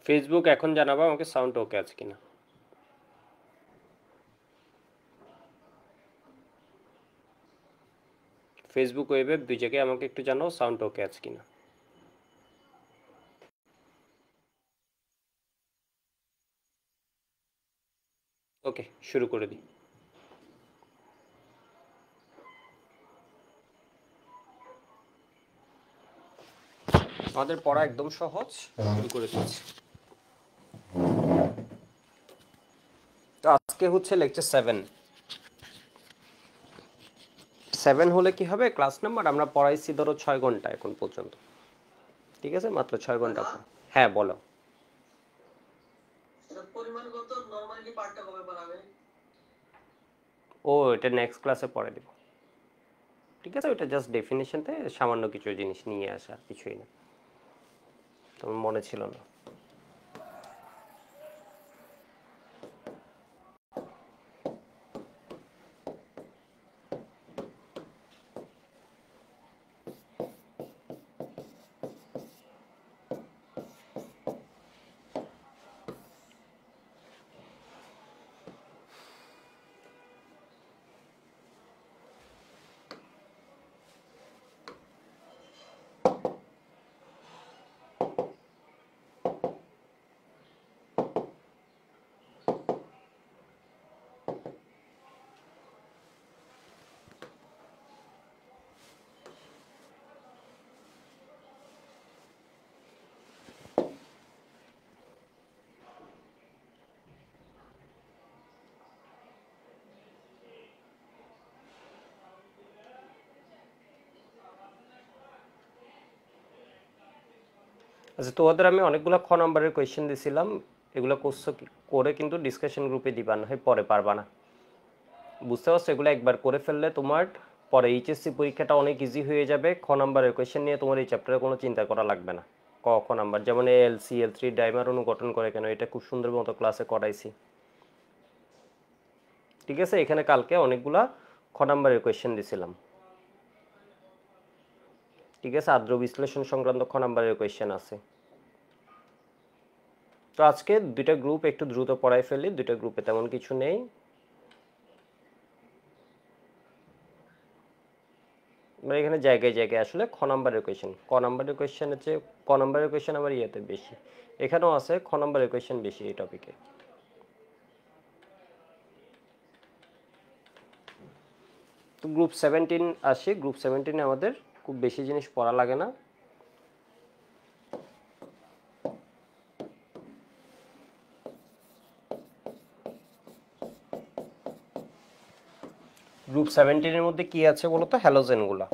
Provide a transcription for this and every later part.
Facebook এখন জানাবো আমাকে সাউন্ড ওকে আছে কিনা। ফেসবুক ওয়েবে দুই জায়গায় আমাকে একটু জানাও সাউন্ড ওকে আছে কিনা। ওকে, শুরু করে দিই। আমাদের পড়া একদম সহজ, শুরু করে দিচ্ছি। তো আজকে হচ্ছে লেকচার 7 হলে কি হবে, ক্লাস নাম্বার আমরা পড়াইছি ধরো 6 ঘন্টা এখন পর্যন্ত, ঠিক আছে, মাত্র 6 ঘন্টা। হ্যাঁ বলো। ও এটা নেক্সট ক্লাসে পড়ে দেব, ঠিক আছে। ওইটা জাস্ট ডেফিনেশনতে সামান্য কিছু জিনিস নিয়ে আসা, কিছুই না, তোমার মনে ছিল না। আচ্ছা, তোমাদের আমি অনেকগুলো খ নাম্বারের কোয়েশ্চেন দিছিলাম, এগুলো করছো করে কিন্তু ডিসকাশন গ্রুপে দিবা না, হয় পরে পারবা না, বুঝতে পারছো? এগুলো একবার করে ফেললে তোমার পরে এইচএসসি পরীক্ষাটা অনেক ইজি হয়ে যাবে। খ নাম্বারের কোয়েশ্চেন নিয়ে তোমার এই চ্যাপ্টারে কোনো চিন্তা করা লাগবে না। ক নাম্বার যেমন এল3 ডাইমার অনুগঠন করে কেন, এটা খুব সুন্দর মতো ক্লাসে করাইছি, ঠিক আছে। এখানে কালকে অনেকগুলা খ নাম্বারের কোয়েশ্চেন দিছিলাম, ঠিক আছে। আদ্র বিশ্লেষণ সংক্রান্ত খ নাম্বারের কোয়েশ্চেন আছে। তো আজকে দুইটা গ্রুপ একটু দ্রুত পড়াই ফেলি, দুইটা গ্রুপে তেমন কিছু নেই। আমরা এখানে জায়গায় জায়গায় আসলে খ নাম্বারের কোয়েশ্চেন, ক নাম্বারের কোয়েশ্চেন হচ্ছে, ক নাম্বারের কোয়েশ্চেন আমার ইয়েতে বেশি, এখানেও আছে খ নাম্বারের কোয়েশ্চেন বেশি এই টপিকে। তো গ্রুপ 17 আসি, গ্রুপ 17 আমাদের খুব বেশি জিনিস পড়া লাগে না। গ্রুপ 17 এর মধ্যে কি আছে বলো তো? হ্যালোজেনগুলা,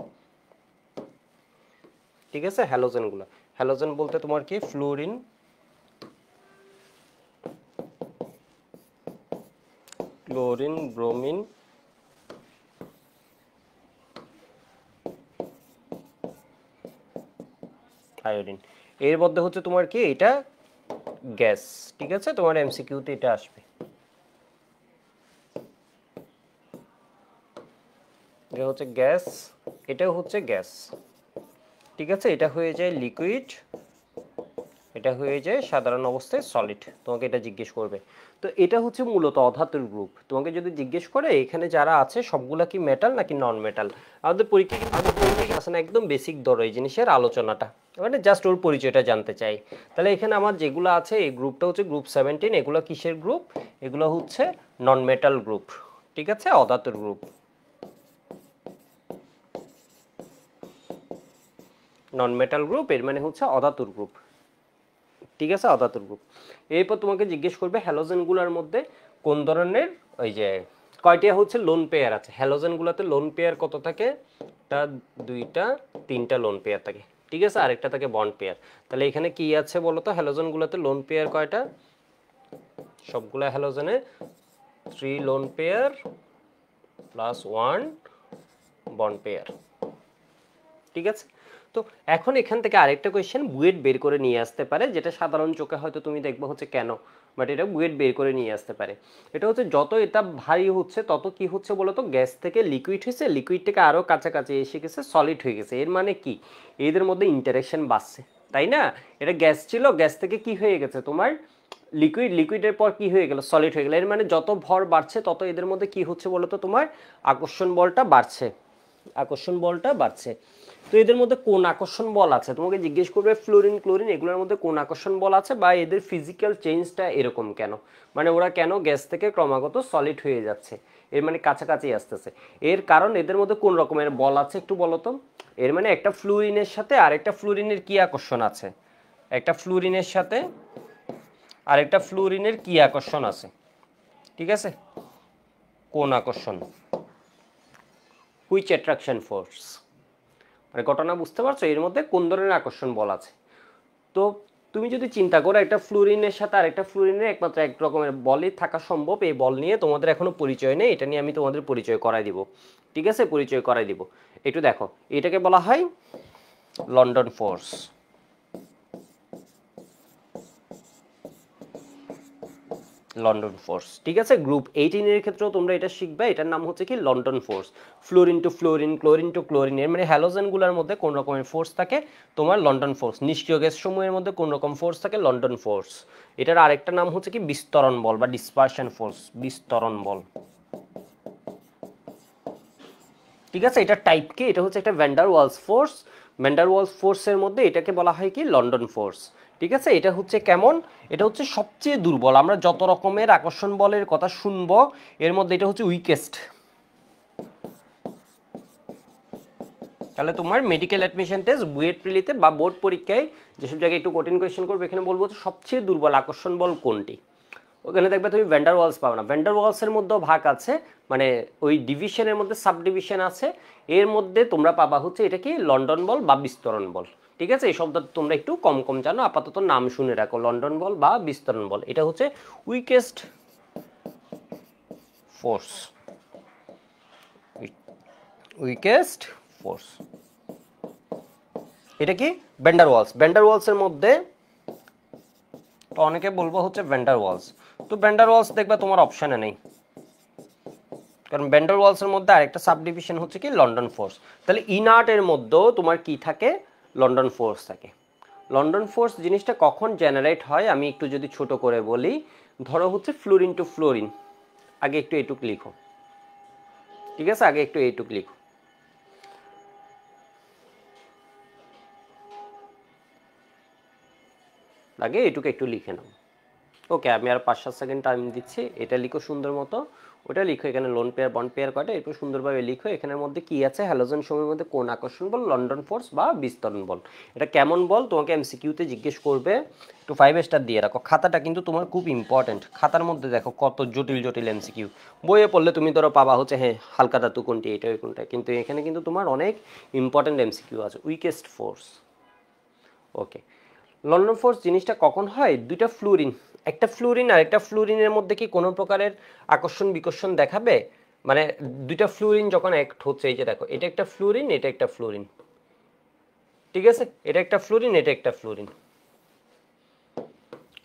ঠিক আছে। হ্যালোজেনগুলা, হ্যালোজেন বলতে তোমার কি, ফ্লোরিন, ক্লোরিন, ব্রোমিন, আয়োডিন। এর মধ্যে হচ্ছে তোমার কি, এটা গ্যাস, ঠিক আছে। তোমার এমসিকিউতে এটা আসবে, এটা হচ্ছে গ্যাস, এটাও হচ্ছে গ্যাস, ঠিক আছে। এটা হয়ে যায় লিকুইড, এটা হয়ে যায় সাধারণ অবস্থায় সলিড, তোমাকে এটা জিজ্ঞেস করবে। তো এটা হচ্ছে মূলত অধাতুর গ্রুপ। তোমাকে যদি জিজ্ঞেস করে এখানে যারা আছে সবগুলা কি মেটাল নাকি নন মেটাল, আমাদের পরীক্ষা কিন্তু আসে না, একদম বেসিক ধরো এই জিনিসের আলোচনাটা, মানে জাস্ট ওর পরিচয়টা জানতে চাই। তাহলে এখানে আমার যেগুলো আছে, এই গ্রুপটা হচ্ছে গ্রুপ 17, এগুলো কিসের গ্রুপ? এগুলো হচ্ছে নন মেটাল গ্রুপ, ঠিক আছে, অধাতুর গ্রুপ। নন মেটাল গ্রুপ এর মানে হচ্ছে অধাতুর গ্রুপ, ঠিক আছে, অধাতুর গ্রুপ। এরপর তোমাকে জিজ্ঞেস করবে হ্যালোজেনগুলোর মধ্যে কোন ধরনের, ওই যে কয়টা হচ্ছে লোন পেয়ার আছে। হ্যালোজেনগুলোতে লোন পেয়ার কত থাকে? একটা, দুইটা, তিনটা লোন পেয়ার থাকে, ঠিক আছে, আরেকটা থাকে বন্ড পেয়ার। তাহলে এখানে কি আছে বলো তো, হ্যালোজেনগুলোতে লোন পেয়ার কয়টা? সবগুলা হ্যালোজেনে 3 lone pair plus 1 bond pair, ঠিক আছে। তো এখন এখান থেকে আরেকটা কোয়েশ্চেন বুয়েট বের করে নিয়ে আসতে পারে, যেটা সাধারণ চোখে হয়তো তুমি দেখবে হচ্ছে কেন, বাট এটা বুয়েট বের করে নিয়ে আসতে পারে। এটা হচ্ছে যত এটা ভারী হচ্ছে তত কি হচ্ছে বলতো, গ্যাস থেকে লিকুইড হয়েছে, লিকুইড থেকে আরো কাছাকাছি এসে গেছে, সলিড হয়ে গেছে। এর মানে কি, এদের মধ্যে ইন্টারেকশন বাড়ছে, তাই না? এটা গ্যাস ছিল, গ্যাস থেকে কি হয়ে গেছে তোমার লিকুইড, লিকুইডের পর কি হয়ে গেল, সলিড হয়ে গেল। এর মানে যত ভর বাড়ছে তত এদের মধ্যে কি হচ্ছে বলো তো, তোমার আকর্ষণ বলটা বাড়ছে, আকর্ষণ বলটা বাড়ছে। তো এদের মধ্যে কোন আকর্ষণ বল আছে, তোমাকে জিজ্ঞেস করবে ফ্লোরিন ক্লোরিন এগুলোর মধ্যে কোন আকর্ষণ বল আছে, বা এদের ফিজিক্যাল চেঞ্জটা এরকম কেন, মানে ওরা কেন গ্যাস থেকে ক্রমাগত সলিড হয়ে যাচ্ছে, এর মানে কাছাকাছি আসতেছে। এর কারণ এদের মধ্যে কোন রকমের বল আছে একটু বলো তো। এর মানে একটা ফ্লুরিনের সাথে আরেকটা ফ্লুরিনের কি আকর্ষণ আছে, একটা ফ্লুরিনের সাথে আরেকটা ফ্লুরিনের কি আকর্ষণ আছে, ঠিক আছে, কোন আকর্ষণ, হুইচ অ্যাট্রাকশন ফোর্স, মানে ঘটনা বুঝতে পারছো, এর মধ্যে কোন ধরনের আকর্ষণ বল আছে। তো তুমি যদি চিন্তা করো একটা ফ্লুরিনের সাথে আরেকটা ফ্লুরিনের একমাত্র এক রকমের বলই থাকা সম্ভব, এই বল নিয়ে তোমাদের এখনো পরিচয় নেই, এটা নিয়ে আমি তোমাদের পরিচয় করাই দিব, ঠিক আছে, পরিচয় করাই দিব। একটু দেখো, এটাকে বলা হয় লন্ডন ফোর্স, লন্ডন ফোর্স, ঠিক আছে। গ্রুপ 18 এর ক্ষেত্রেও তোমরা এটা শিখবে, এটার নাম হচ্ছে কি London force. Fluorine to fluorine, chlorine to chlorine, এর মানে হ্যালোজেনগুলোর মধ্যে কোন রকমের ফোর্স থাকে, তোমার লন্ডন ফোর্স। নিষ্ক্রিয় গ্যাস সমূহের মধ্যে কোন রকম ফোর্স থাকে, লন্ডন ফোর্স। এটার আরেকটা নাম হচ্ছে কি বিস্তরণ বল বা ডিসপারশন ফোর্স, বিস্তরণ বল, ঠিক আছে। এটা টাইপ কি, এটা হচ্ছে একটা van der Waals force, van der Waals ফোর্সের মধ্যে এটাকে বলা হয় কি লন্ডন ফোর্স, ঠিক আছে। এটা হচ্ছে কেমন, এটা হচ্ছে সবচেয়ে দুর্বল, আমরা যত রকমের আকর্ষণ বলের কথা শুনবো এর মধ্যে এটা হচ্ছে উইকেস্ট। তাহলে তোমার মেডিকেল অ্যাডমিশন টেস্ট, বুয়েট প্রিলিতে বা বোর্ড পরীক্ষায় যেসব জায়গায় একটু কঠিন কোয়েশ্চেন করবে, এখানে বলবো সবচেয়ে দুর্বল আকর্ষণ বল কোনটি, ওখানে দেখবে তুমি ভ্যান্ডার ওয়ালস পাবে না। ভ্যান্ডার ওয়ালসের মধ্যেও ভাগ আছে, মানে ওই ডিভিশনের মধ্যে সাব ডিভিশন আছে, এর মধ্যে তোমরা পাবা হচ্ছে এটা কি লন্ডন বল বা বিস্তরণ বল, ঠিক আছে। এই শব্দ তোমরা একটু কম কম জানো, আপাতত নাম শুনে রাখো, লন্ডন বল বা বিস্তরণ বল। এটা হচ্ছে উইকেস্ট ফোর্স, উইকেস্ট ফোর্স। এটা কি ভ্যান্ডার ওয়ালস, ভ্যান্ডার ওয়ালসের মধ্যে তো অনেকে বলবো হচ্ছে ভ্যান্ডার ওয়ালস, তো ভ্যান্ডার ওয়ালস দেখবে তোমার অপশানে নেই, কারণ ভ্যান্ডার ওয়ালসের মধ্যে আরেকটা সাব ডিভিশন হচ্ছে কি লন্ডন ফোর্স। তাহলে ইনার্টের মধ্যেও তোমার কি থাকে, লন্ডন ফোর্স থাকে। লন্ডন ফোর্স জিনিসটা কখন জেনারেট হয় আমি একটু যদি ছোট করে বলি, ধরো হচ্ছে ফ্লোরিন টু ফ্লোরিন, আগে একটু এইটুক লিখো, ঠিক আছে, আগে একটু এইটুক লিখো, আগে এইটুকু একটু লিখে নাও। ওকে, আমি আর 5-7 সেকেন্ড টাইম দিচ্ছি, এটা লিখো সুন্দর মতো, ওটা লিখো, এখানে লোন পেয়ার বন্ড পেয়ার কয়টা এরপর সুন্দরভাবে লিখো। এখানের মধ্যে কি আছে, হ্যালোজেন সমূহের মধ্যে কোন আকর্ষণ বল, লন্ডন ফোর্স বা বিস্তরণ বল। এটা কেমন বল তোমাকে এমসিকিউতে জিজ্ঞেস করবে, একটু 5 স্টার দিয়ে রাখো। খাতাটা কিন্তু তোমার খুব ইম্পর্টেন্ট, খাতার মধ্যে দেখো কত জটিল জটিল এমসিকিউ, বইয়ে পড়লে তুমি ধরো পাবা হচ্ছে হ্যাঁ হালকা ধাতু কোনটি, এটা কোনটা, কিন্তু এখানে কিন্তু তোমার অনেক ইম্পর্টেন্ট এমসিকিউ আছে। উইকেস্ট ফোর্স, ওকে। লন্ডন ফোর্স জিনিসটা কখন হয়, দুইটা ফ্লুরিন, একটা ফ্লুরিন আর একটা ফ্লুরিনের মধ্যে কি কোনো প্রকারের আকর্ষণ বিকর্ষণ দেখাবে, মানে দুইটা ফ্লুরিন যখন এক হচ্ছে, এই যে দেখো এটা একটা ফ্লুরিন এটা একটা ফ্লুরিন, ঠিক আছে, এটা একটা ফ্লুরিন এটা একটা ফ্লুরিন,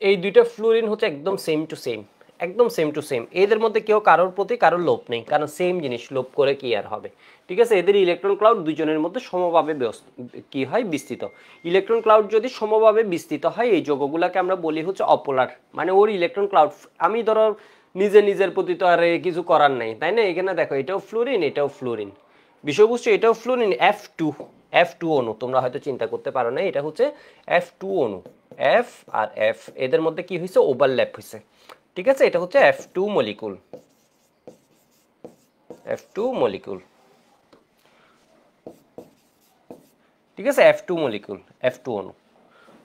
এই দুইটা ফ্লুরিন হচ্ছে একদম সেম টু সেম, একদম সেম টু সেম, এদের মধ্যে কেউ কারোর প্রতি কারোর লোভ নেই, কারণ সেম জিনিস লোভ করে কি আর হবে, ঠিক আছে। এদের ইলেকট্রন ক্লাউড দুজনের মধ্যে সমভাবে কি হয় বিস্তৃত। ইলেকট্রন ক্লাউড যদি সমভাবে বিস্তৃত হয় এই যৌগগুলোকে আমরা বলি হচ্ছে অপোলার, মানে ওর ইলেকট্রন ক্লাউড, আমি ধরো নিজের প্রতি তো আর কিছু করার নেই, তাই না। এখানে দেখো এটাও ফ্লুরিন এটাও ফ্লুরিন, বিষয়বস্তু এটাও ফ্লুরিন, F2 অণু, তোমরা হয়তো চিন্তা করতে পারো না, এটা হচ্ছে F2 অণু, F আর F এদের মধ্যে কি হয়েছে, ওভারল্যাপ হয়েছে, ঠিক আছে। এটা হচ্ছে F2 মলিকুল, F2 মলিকুল, ঠিক আছে, F2 মলিকুল, F2 অণু।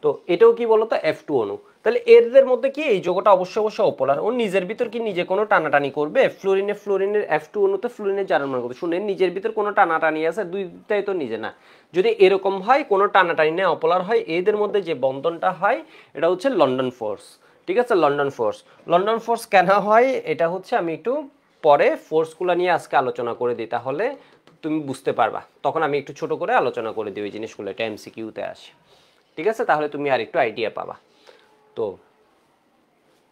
তো এটাও কি বলতো F2 অণু। তাহলে এদের মধ্যে কি এই যৌগটা অবশ্যই অবশ্যই অপোলার, ও নিজের ভিতর কি নিজে কোনো টানাটানি করবে, ফ্লোরিনের F2 অণুতে ফ্লোরিনের জারণ মান করবে, শুনে নিজের ভিতর কোনো টানাটানি আছে, দুইটাই তো নিজে না। যদি এরকম হয় কোনো টানাটানি নেই অপোলার হয়, এদের মধ্যে যে বন্ধনটা হয় এটা হচ্ছে লন্ডন ফোর্স, ঠিক আছে। লন্ডন ফোর্স, লন্ডন ফোর্স কেন হয় এটা হচ্ছে আমি একটু পরে ফোর্সগুলো নিয়ে আজকে আলোচনা করে দিই, তাহলে তুমি বুঝতে পারবা, তখন আমি একটু ছোট করে আলোচনা করে দিই ওই জিনিসগুলো, এটা এমসিকিউতে আসে, ঠিক আছে। তাহলে তুমি আর একটু আইডিয়া পাবা। তো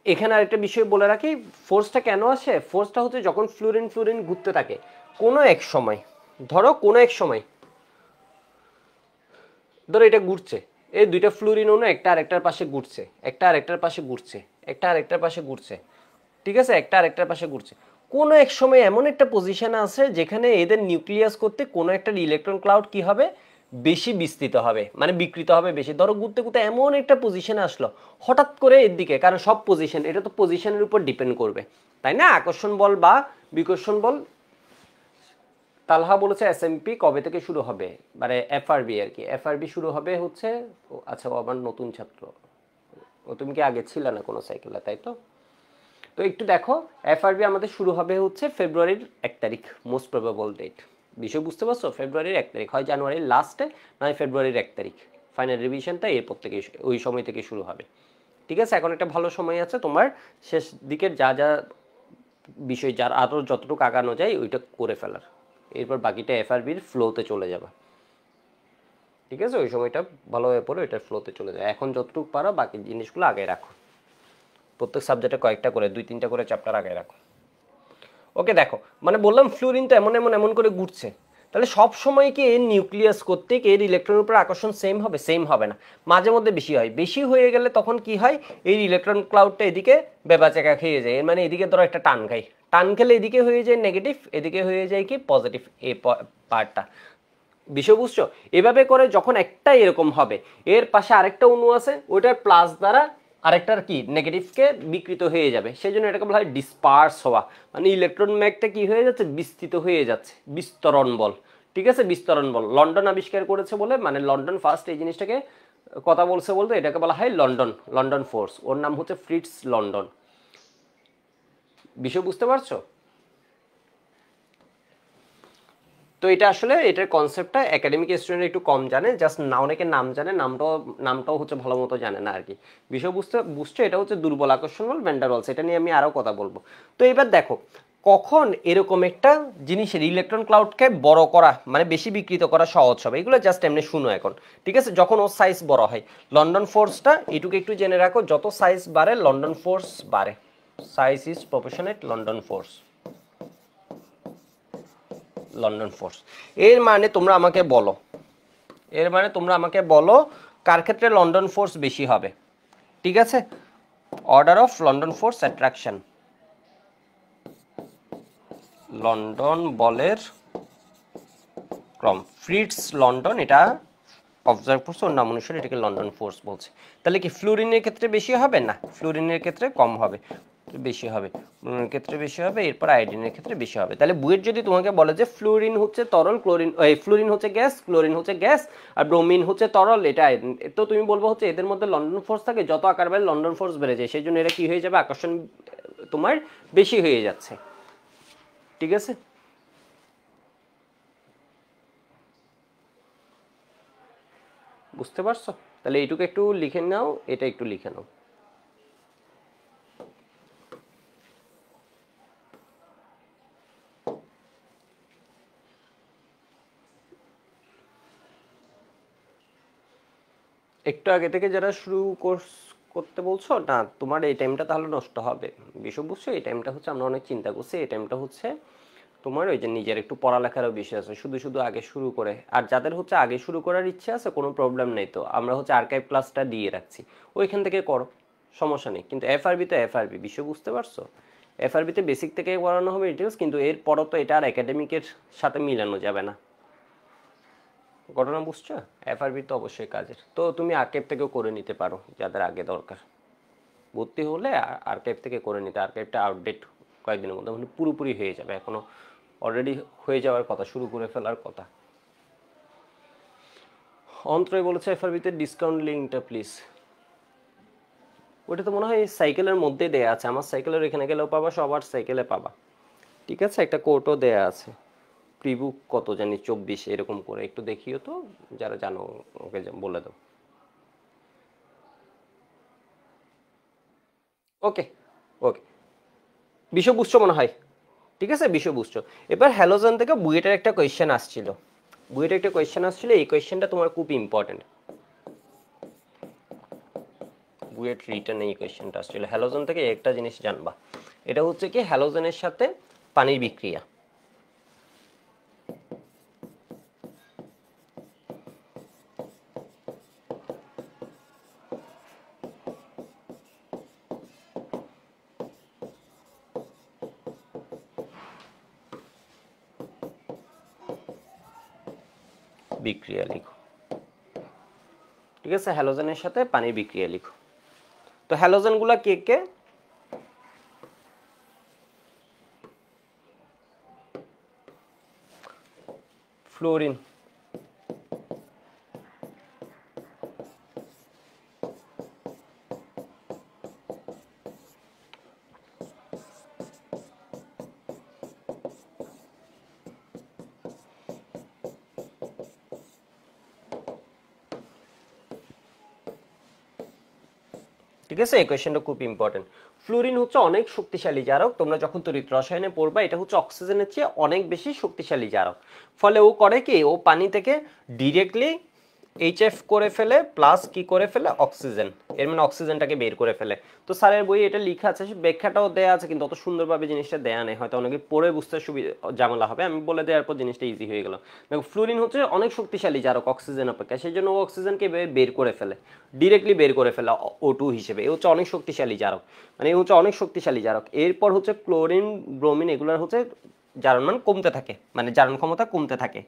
এখানে আরেকটা বিষয় বলে রাখি, ফোর্সটা কেন আসে, ফোর্সটা হচ্ছে যখন ফ্লুরিন ফ্লুরিন ঘুরতে থাকে কোনো এক সময়, ধরো কোনো এক সময় ধরো এটা ঘুরছে, এই দুইটা ফ্লুরিন অণু একটা আরেকটার পাশে ঘুরছে, একটা আরেকটার পাশে ঘুরছে, একটা আরেকটার পাশে ঘুরছে, ঠিক আছে, একটা আরেকটার পাশে ঘুরছে। কোনো এক সময় এমন একটা পজিশন আছে যেখানে এদের নিউক্লিয়াস করতে কোনো একটা ইলেকট্রন ক্লাউড কি হবে, বেশি বিস্তৃত হবে, মানে বিকৃত হবে বেশি। ধরো ঘুরতে ঘুরতে এমন একটা পজিশনে আসলো হঠাৎ করে এর দিকে, কারণ সব পজিশন, এটা তো পজিশনের উপর ডিপেন্ড করবে, তাই না? আকর্ষণ বল বা বিকর্ষণ বল। তালহা বলেছে এসএমপি কবে থেকে শুরু হবে, মানে এফআরবি আর কি, এফআরবি শুরু হবে হচ্ছে, আচ্ছা ও আমার নতুন ছাত্র, ও তুমি কি আগে ছিল না কোনো সাইকেলে, তাই তো? তো একটু দেখো, এফআরবি আমাদের শুরু হবে হচ্ছে ফেব্রুয়ারির 1 তারিখ, মোস্ট প্রবাবল ডেট। বিষয় বুঝতে পারছো? ফেব্রুয়ারির 1 তারিখ, হয় জানুয়ারির লাস্টে নয় ফেব্রুয়ারির 1 তারিখ। ফাইনাল রিভিশনটা এরপর থেকে, ওই সময় থেকে শুরু হবে। ঠিক আছে, এখন একটা ভালো সময় আছে তোমার, শেষ দিকের যা যা বিষয়, যার আরও যতটুকু আগানো যায় ওইটা করে ফেলার, এরপর বাকিটা এফআরবির ফ্লোতে চলে যাবে। ঠিক আছে, ওই সময়টা ভালোভাবে পড়ে ওইটার ফ্লোতে চলে যায়। এখন যতটুকু পারো বাকি জিনিসগুলো আগে রাখো, প্রত্যেক সাবজেক্টে কয়েকটা করে 2-3টা করে চ্যাপ্টার আগে রাখো। ওকে, দেখো মানে বললাম ফ্লুরিন তো এমন এমন এমন করে ঘুরছে, তাহলে সব সময় কি এর নিউক্লিয়াস কর্তৃক এর ইলেকট্রনের উপর আকর্ষণ সেম হবে? সেম হবে না, মাঝে মধ্যে বেশি হয়। বেশি হয়ে গেলে তখন কি হয়, এই ইলেকট্রন ক্লাউডটা এদিকে বেবাচাকা খেয়ে যায়, এর মানে এদিকে ধরো একটা টান খাই, টান খেলে এদিকে হয়ে যায় নেগেটিভ, এদিকে হয়ে যায় কি পজিটিভ, এই পার্টটা। বিষয় বুঝছো? এভাবে করে যখন একটা এরকম হবে, এর পাশে আরেকটা অণু আছে, ওইটার প্লাস দ্বারা আরেকটার কি নেগেটিভকে বিকৃত হয়ে যাবে, সেই জন্য এটাকে বলা হয় ডিসপার্স হওয়া, মানে ইলেকট্রন ম্যাগটা কি হয়ে যাচ্ছে, বিস্তৃত হয়ে যাচ্ছে, বিস্তরণ বল। ঠিক আছে, বিস্তরণ বল লন্ডন আবিষ্কার করেছে বলে, মানে লন্ডন ফার্স্ট এই জিনিসটাকে কথা বলছে বলতে, এটাকে বলা হয় লন্ডন, লন্ডন ফোর্স। ওর নাম হচ্ছে ফ্রিটস লন্ডন। বিষয় বুঝতে পারছো? তো এটা আসলে এটার কনসেপ্টটা একাডেমিক স্টুডেন্ট একটু কম জানে, জাস্ট না, অনেকে নাম জানে, নামটাও হচ্ছে ভালো মতো জানে না আর কি। বিষয় বুঝছো, এটা হচ্ছে দুর্বল আকর্ষণ বল, ভ্যান্ডার ওয়ালস, এটা নিয়ে আমি আরও কথা বলবো। তো এবার দেখো, কখন এরকম একটা জিনিসের ইলেকট্রন ক্লাউডকে বড় করা, মানে বেশি বিকৃত করা সহজ হবে, এগুলো জাস্ট এমনি শুনো এখন। ঠিক আছে, যখন ওর সাইজ বড় হয়, লন্ডন ফোর্সটা এটুকু একটু জেনে রাখো, যত সাইজ বাড়ে লন্ডন ফোর্স বাড়ে, size is proportionate London force, London force. এর মানে তোমরা আমাকে বলো, এর মানে তোমরা আমাকে বলো কার ক্ষেত্রে লন্ডন ফোর্স বেশি হবে? ঠিক আছে, order of London force attraction, London বলের ক্রম, ফ্রিটস লন্ডন এটা অবজার্ভ করছে, ওর নাম অনুসারে এটাকে লন্ডন ফোর্স বলছে। তাহলে কি ফ্লুরিনের ক্ষেত্রে বেশি হবে? না, ফ্লুরিনের ক্ষেত্রে কম হবে, বেশি হবে, ফ্লুরিনের ক্ষেত্রে বেশি হবে, এরপর আয়োডিনের ক্ষেত্রে বেশি হবে। তাহলে বুয়েট যদি তোমাকে বলে যে ফ্লুরিন হচ্ছে তরল, ক্লোরিন ফ্লুরিন হচ্ছে গ্যাস, ক্লোরিন হচ্ছে গ্যাস, আর ব্রোমিন হচ্ছে তরল, এটা তো তুমি বলবো হচ্ছে এদের মধ্যে লন্ডন ফোর্স থাকে, যত আকার বাড়ে লন্ডন ফোর্স বেড়ে যায়, সেই জন্য এটা কি হয়ে যাবে, আকর্ষণ তোমার বেশি হয়ে যাচ্ছে। ঠিক আছে, বুঝতে পারছো? তাহলে এইটুকু একটু লিখে নাও, এটা একটু লিখে নাও। একটু আগে থেকে যারা শুরু করতে বলছো না, তোমার এই টাইমটা তাহলে নষ্ট হবে। বিষয় বুঝছো, এই টাইমটা হচ্ছে আমরা অনেক চিন্তা করছি, এই টাইমটা হচ্ছে তোমার ওই যে নিজের একটু পড়ালেখারও বিষয় আছে, শুধু শুধু আগে শুরু করে। আর যাদের হচ্ছে আগে শুরু করার ইচ্ছে আছে কোনো প্রবলেম নেই, তো আমরা হচ্ছে আর্কাইভ ক্লাসটা দিয়ে রাখছি, ওইখান থেকে করো, সমস্যা নেই। কিন্তু এফআরবি তো এফআরবি, বিষয় বুঝতে পারছো? এফআরবিতে বেসিক থেকে পড়ানো হবে ডিটেলস, কিন্তু এরপরও তো এটা আর একাডেমিকের সাথে মিলানো যাবে না। ঘটনা বুঝছো? এফআরবি তো অবশ্যই কাজের, তো তুমি আর্কাইভ থেকেও করে নিতে পারো যাদের আগে দরকার। ভর্তি হলে আর্কাইভ থেকে করে নিতে, আর্কাইভটা আপডেট কয়েকদিনের মধ্যে মানে পুরোপুরি হয়ে যাবে, এখনো অলরেডি হয়ে যাওয়ার কথা, শুরু করে ফেলার কথা। অন্তরে বলেছে এফআরবিতে ডিসকাউন্ট লিঙ্কটা প্লিজ। ওটা তো মনে হয় সাইকেলের মধ্যে দেয়া আছে, আমার সাইকেলের এখানে গেলেও পাবা, সবার সাইকেলে পাবা। ঠিক আছে, একটা কোডও দেয়া আছে, প্রিবুক কত জানি 24 এরকম করে, একটু দেখিও তো, যারা জানো ওকে বলে দাও। ওকে, ওকে, বিষয় বুঝছো মনে হয়? ঠিক আছে, বিষয় বুঝছো। এবার হ্যালোজেন থেকে বুয়েটের একটা কোয়েশ্চেন আসছিল, বুয়েটের একটা কোয়েশ্চেন আসছিল, এই কোয়েশ্চেনটা তোমার খুব ইম্পর্টেন্ট, বুয়েট রিটার্ন এই কোয়েশ্চেনটা আসছিল হ্যালোজেন থেকে, একটা জিনিস জানবা, এটা হচ্ছে কি হ্যালোজেনের সাথে পানির বিক্রিয়া। বিক্রিয়া লিখো। ঠিক আছে, হ্যালোজেনের সাথে পানির বিক্রিয়া লিখো। তো হ্যালোজেনগুলো কে কে? ফ্লোরিন, ঠিক আছে, এই কোয়েশ্চেনটা খুব ইম্পর্টেন্ট। ফ্লোরিন হচ্ছে অনেক শক্তিশালী জারক, তোমরা যখন তড়িৎ রসায়নে পড়বা এটা হচ্ছে অক্সিজেনের চেয়ে অনেক বেশি শক্তিশালী জারক। ফলে ও করে কি, ও পানি থেকে ডিরেক্টলি এইচএফ করে ফেলে প্লাস কি করে ফেলে অক্সিজেন, এর মানে অক্সিজেনটাকে বের করে ফেলে। তো স্যারের বইয়ে এটা লেখা আছে, ব্যাখ্যাটাও দেয়া আছে, কিন্তু অত সুন্দরভাবে জিনিসটা দেয়া নেই, হয়তো অনেকে পড়ে বুঝতে সুবিধা ঝামেলা হবে, আমি বলে দেওয়ার পর জিনিসটা ইজি হয়ে গেল। দেখো ফ্লোরিন হচ্ছে অনেক শক্তিশালী জারক অক্সিজেন অপেক্ষা, সেই জন্য ও অক্সিজেনকে বের করে ফেলে, ডিরেক্টলি বের করে ফেলে O2 হিসেবে। এ হচ্ছে অনেক শক্তিশালী জারক, মানে এ হচ্ছে অনেক শক্তিশালী জারক। এরপর হচ্ছে ক্লোরিন, ব্রোমিন, এগুলোর হচ্ছে জারণ মান কমতে থাকে, মানে জারণ ক্ষমতা কমতে থাকে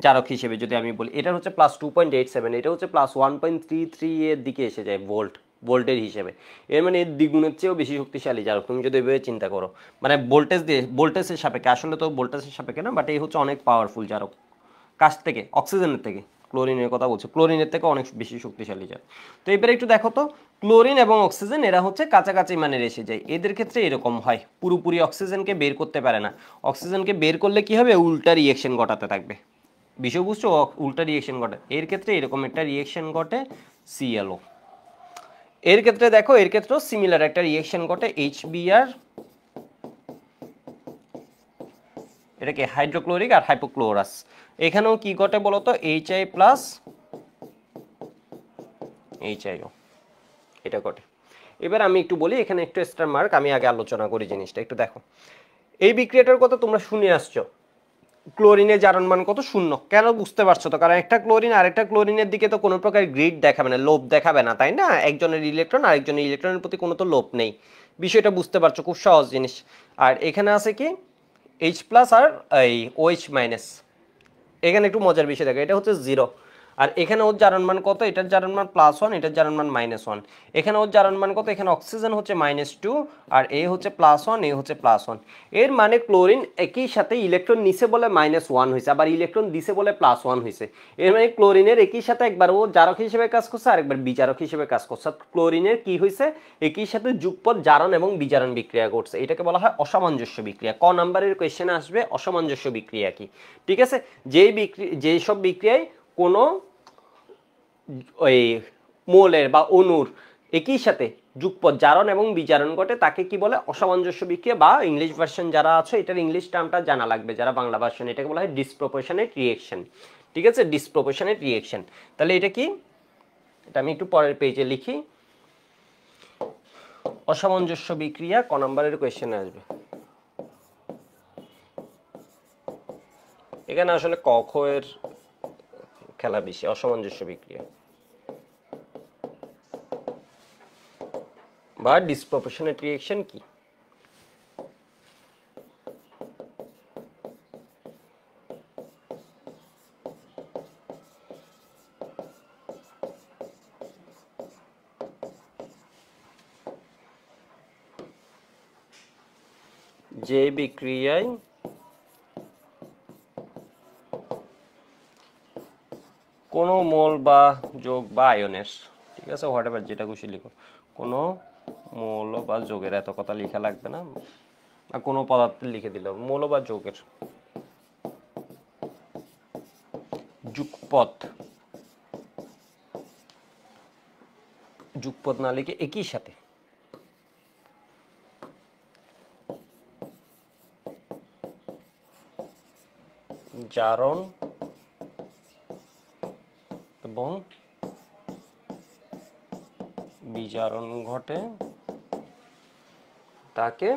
জারক হিসেবে। যদি আমি বলি এটা হচ্ছে +2.87, এটা হচ্ছে +1.33 এর দিকে এসে যায় ভোল্টের হিসেবে। এর মানে এর দ্বিগুণের চেয়েও বেশি শক্তিশালী জারক, তুমি যদি এভাবে চিন্তা করো, মানে ভোল্টেজের সাপেক্ষে, আসলে তো ভোল্টেজের সাপেক্ষে না, বাট এই হচ্ছে অনেক পাওয়ারফুল জারক কাছ থেকে, অক্সিজেনের থেকে। ক্লোরিনের কথা বলছে, ক্লোরিনের থেকে অনেক বেশি শক্তিশালী জারক। তো এবারে একটু দেখো তো, ক্লোরিন এবং অক্সিজেন এরা হচ্ছে কাছাকাছি মানের এসে যায়, এদের ক্ষেত্রে এরকম হয়, পুরোপুরি অক্সিজেনকে বের করতে পারে না। অক্সিজেনকে বের করলে কি হবে, উল্টা রিয়েকশন ঘটাতে থাকবে, বিষয় বুঝছো, উল্টা রিয়েকশন ঘটে। এর ক্ষেত্রে এরকম একটা রিয়েকশন ঘটে ClO। এর ক্ষেত্রে দেখো, এর ক্ষেত্রেও সিমিলার একটা রিয়েকশন ঘটে HBr, এটাকে হাইড্রোক্লোরিক আর হাইপোক্লোরাস। এখানেও কি ঘটে বলতো, HI প্লাস HIO, এটা ঘটে। এবার আমি একটু বলি, এখানে একটু স্টার মার্ক, আমি আগে আলোচনা করি জিনিসটা একটু দেখো। এই বিক্রিয়াটার কথা তোমরা শুনে আসছো, ক্লোরিনের জারণ মান কত, 0। কেন বুঝতে পারছো তো, কারণ একটা ক্লোরিন আরেকটা ক্লোরিনের দিকে তো কোনো প্রকার গ্রিড দেখাবে না, লোভ দেখাবে না, তাই না? একজনের ইলেকট্রন আরেকজনের ইলেকট্রনের প্রতি কোনো তো লোভ নেই, বিষয়টা বুঝতে পারছো, খুব সহজ জিনিস। আর এখানে আছে কি H প্লাস আর এই OH মাইনাস। এখানে একটু মজার বিষয় দেখো, এটা হচ্ছে 0, আর এখানে ওর জারণ মান কত, এটার জারণ মান +1, এটার জারণ মান -1। এখানে ওর জারণ মান কত, এখানে অক্সিজেন হচ্ছে -2 আর এ হচ্ছে +1, এ হচ্ছে +1। এর মানে ক্লোরিন একই সাথে ইলেকট্রন নিচে বলে -1 হয়েছে, আবার ইলেকট্রন দিছে বলে +1 হয়েছে। এর মানে ক্লোরিনের একই সাথে একবার ও জারক হিসেবে কাজ করছে, আরেকবার বিজারক হিসেবে কাজ করছে। ক্লোরিনের কি হয়েছে, একই সাথে যুগপৎ জারণ এবং বিজারণ বিক্রিয়া করছে, এটাকে বলা হয় অসামঞ্জস্য বিক্রিয়া। ক নাম্বারের কোয়েশ্চেনে আসবে অসামঞ্জস্য বিক্রিয়া কি। ঠিক আছে, যেই সব বিক্রিয়ায় কোনো ওই মোলের বা অণুর একই সাথে যুগপৎ জারণ এবং বিজারণ ঘটে, তাকে কি বলে, অসামঞ্জস্য বিক্রিয়া। বা ইংলিশ ভার্সন যারা আছে, এটার ইংলিশ টার্মটা জানা লাগবে যারা বাংলা ভার্সন, এটাকে বলা হয় ডিসপ্রপোর্শনেট রিয়েকশন। ঠিক আছে, ডিসপ্রপোর্শনেট রিয়েকশন। তাহলে এটা কি, এটা আমি একটু পরের পেজে লিখি। অসামঞ্জস্য বিক্রিয়া ক নম্বরের কোয়েশ্চেনে আসবে। এখানে আসলে ক খ এর খেলা বেশি। অসামঞ্জস্য বিক্রিয়া বা ডিসপ্রপোর্শনেট রিয়েকশন কি? যে বিক্রিয়ায় কোনো মোল বা যোগ বা আয়নের, ঠিক আছে, হোয়াটএভার যেটা খুশি লিখো, কোনো মৌল বা যোগের, এত কথা লেখা লাগবে না, কোনো পদার্থের লিখে দিল, মৌল বা যোগের যুগপৎ, যুগপৎ না লিখে একই সাথে জারণ এবং বিজারণ ঘটে, তাকে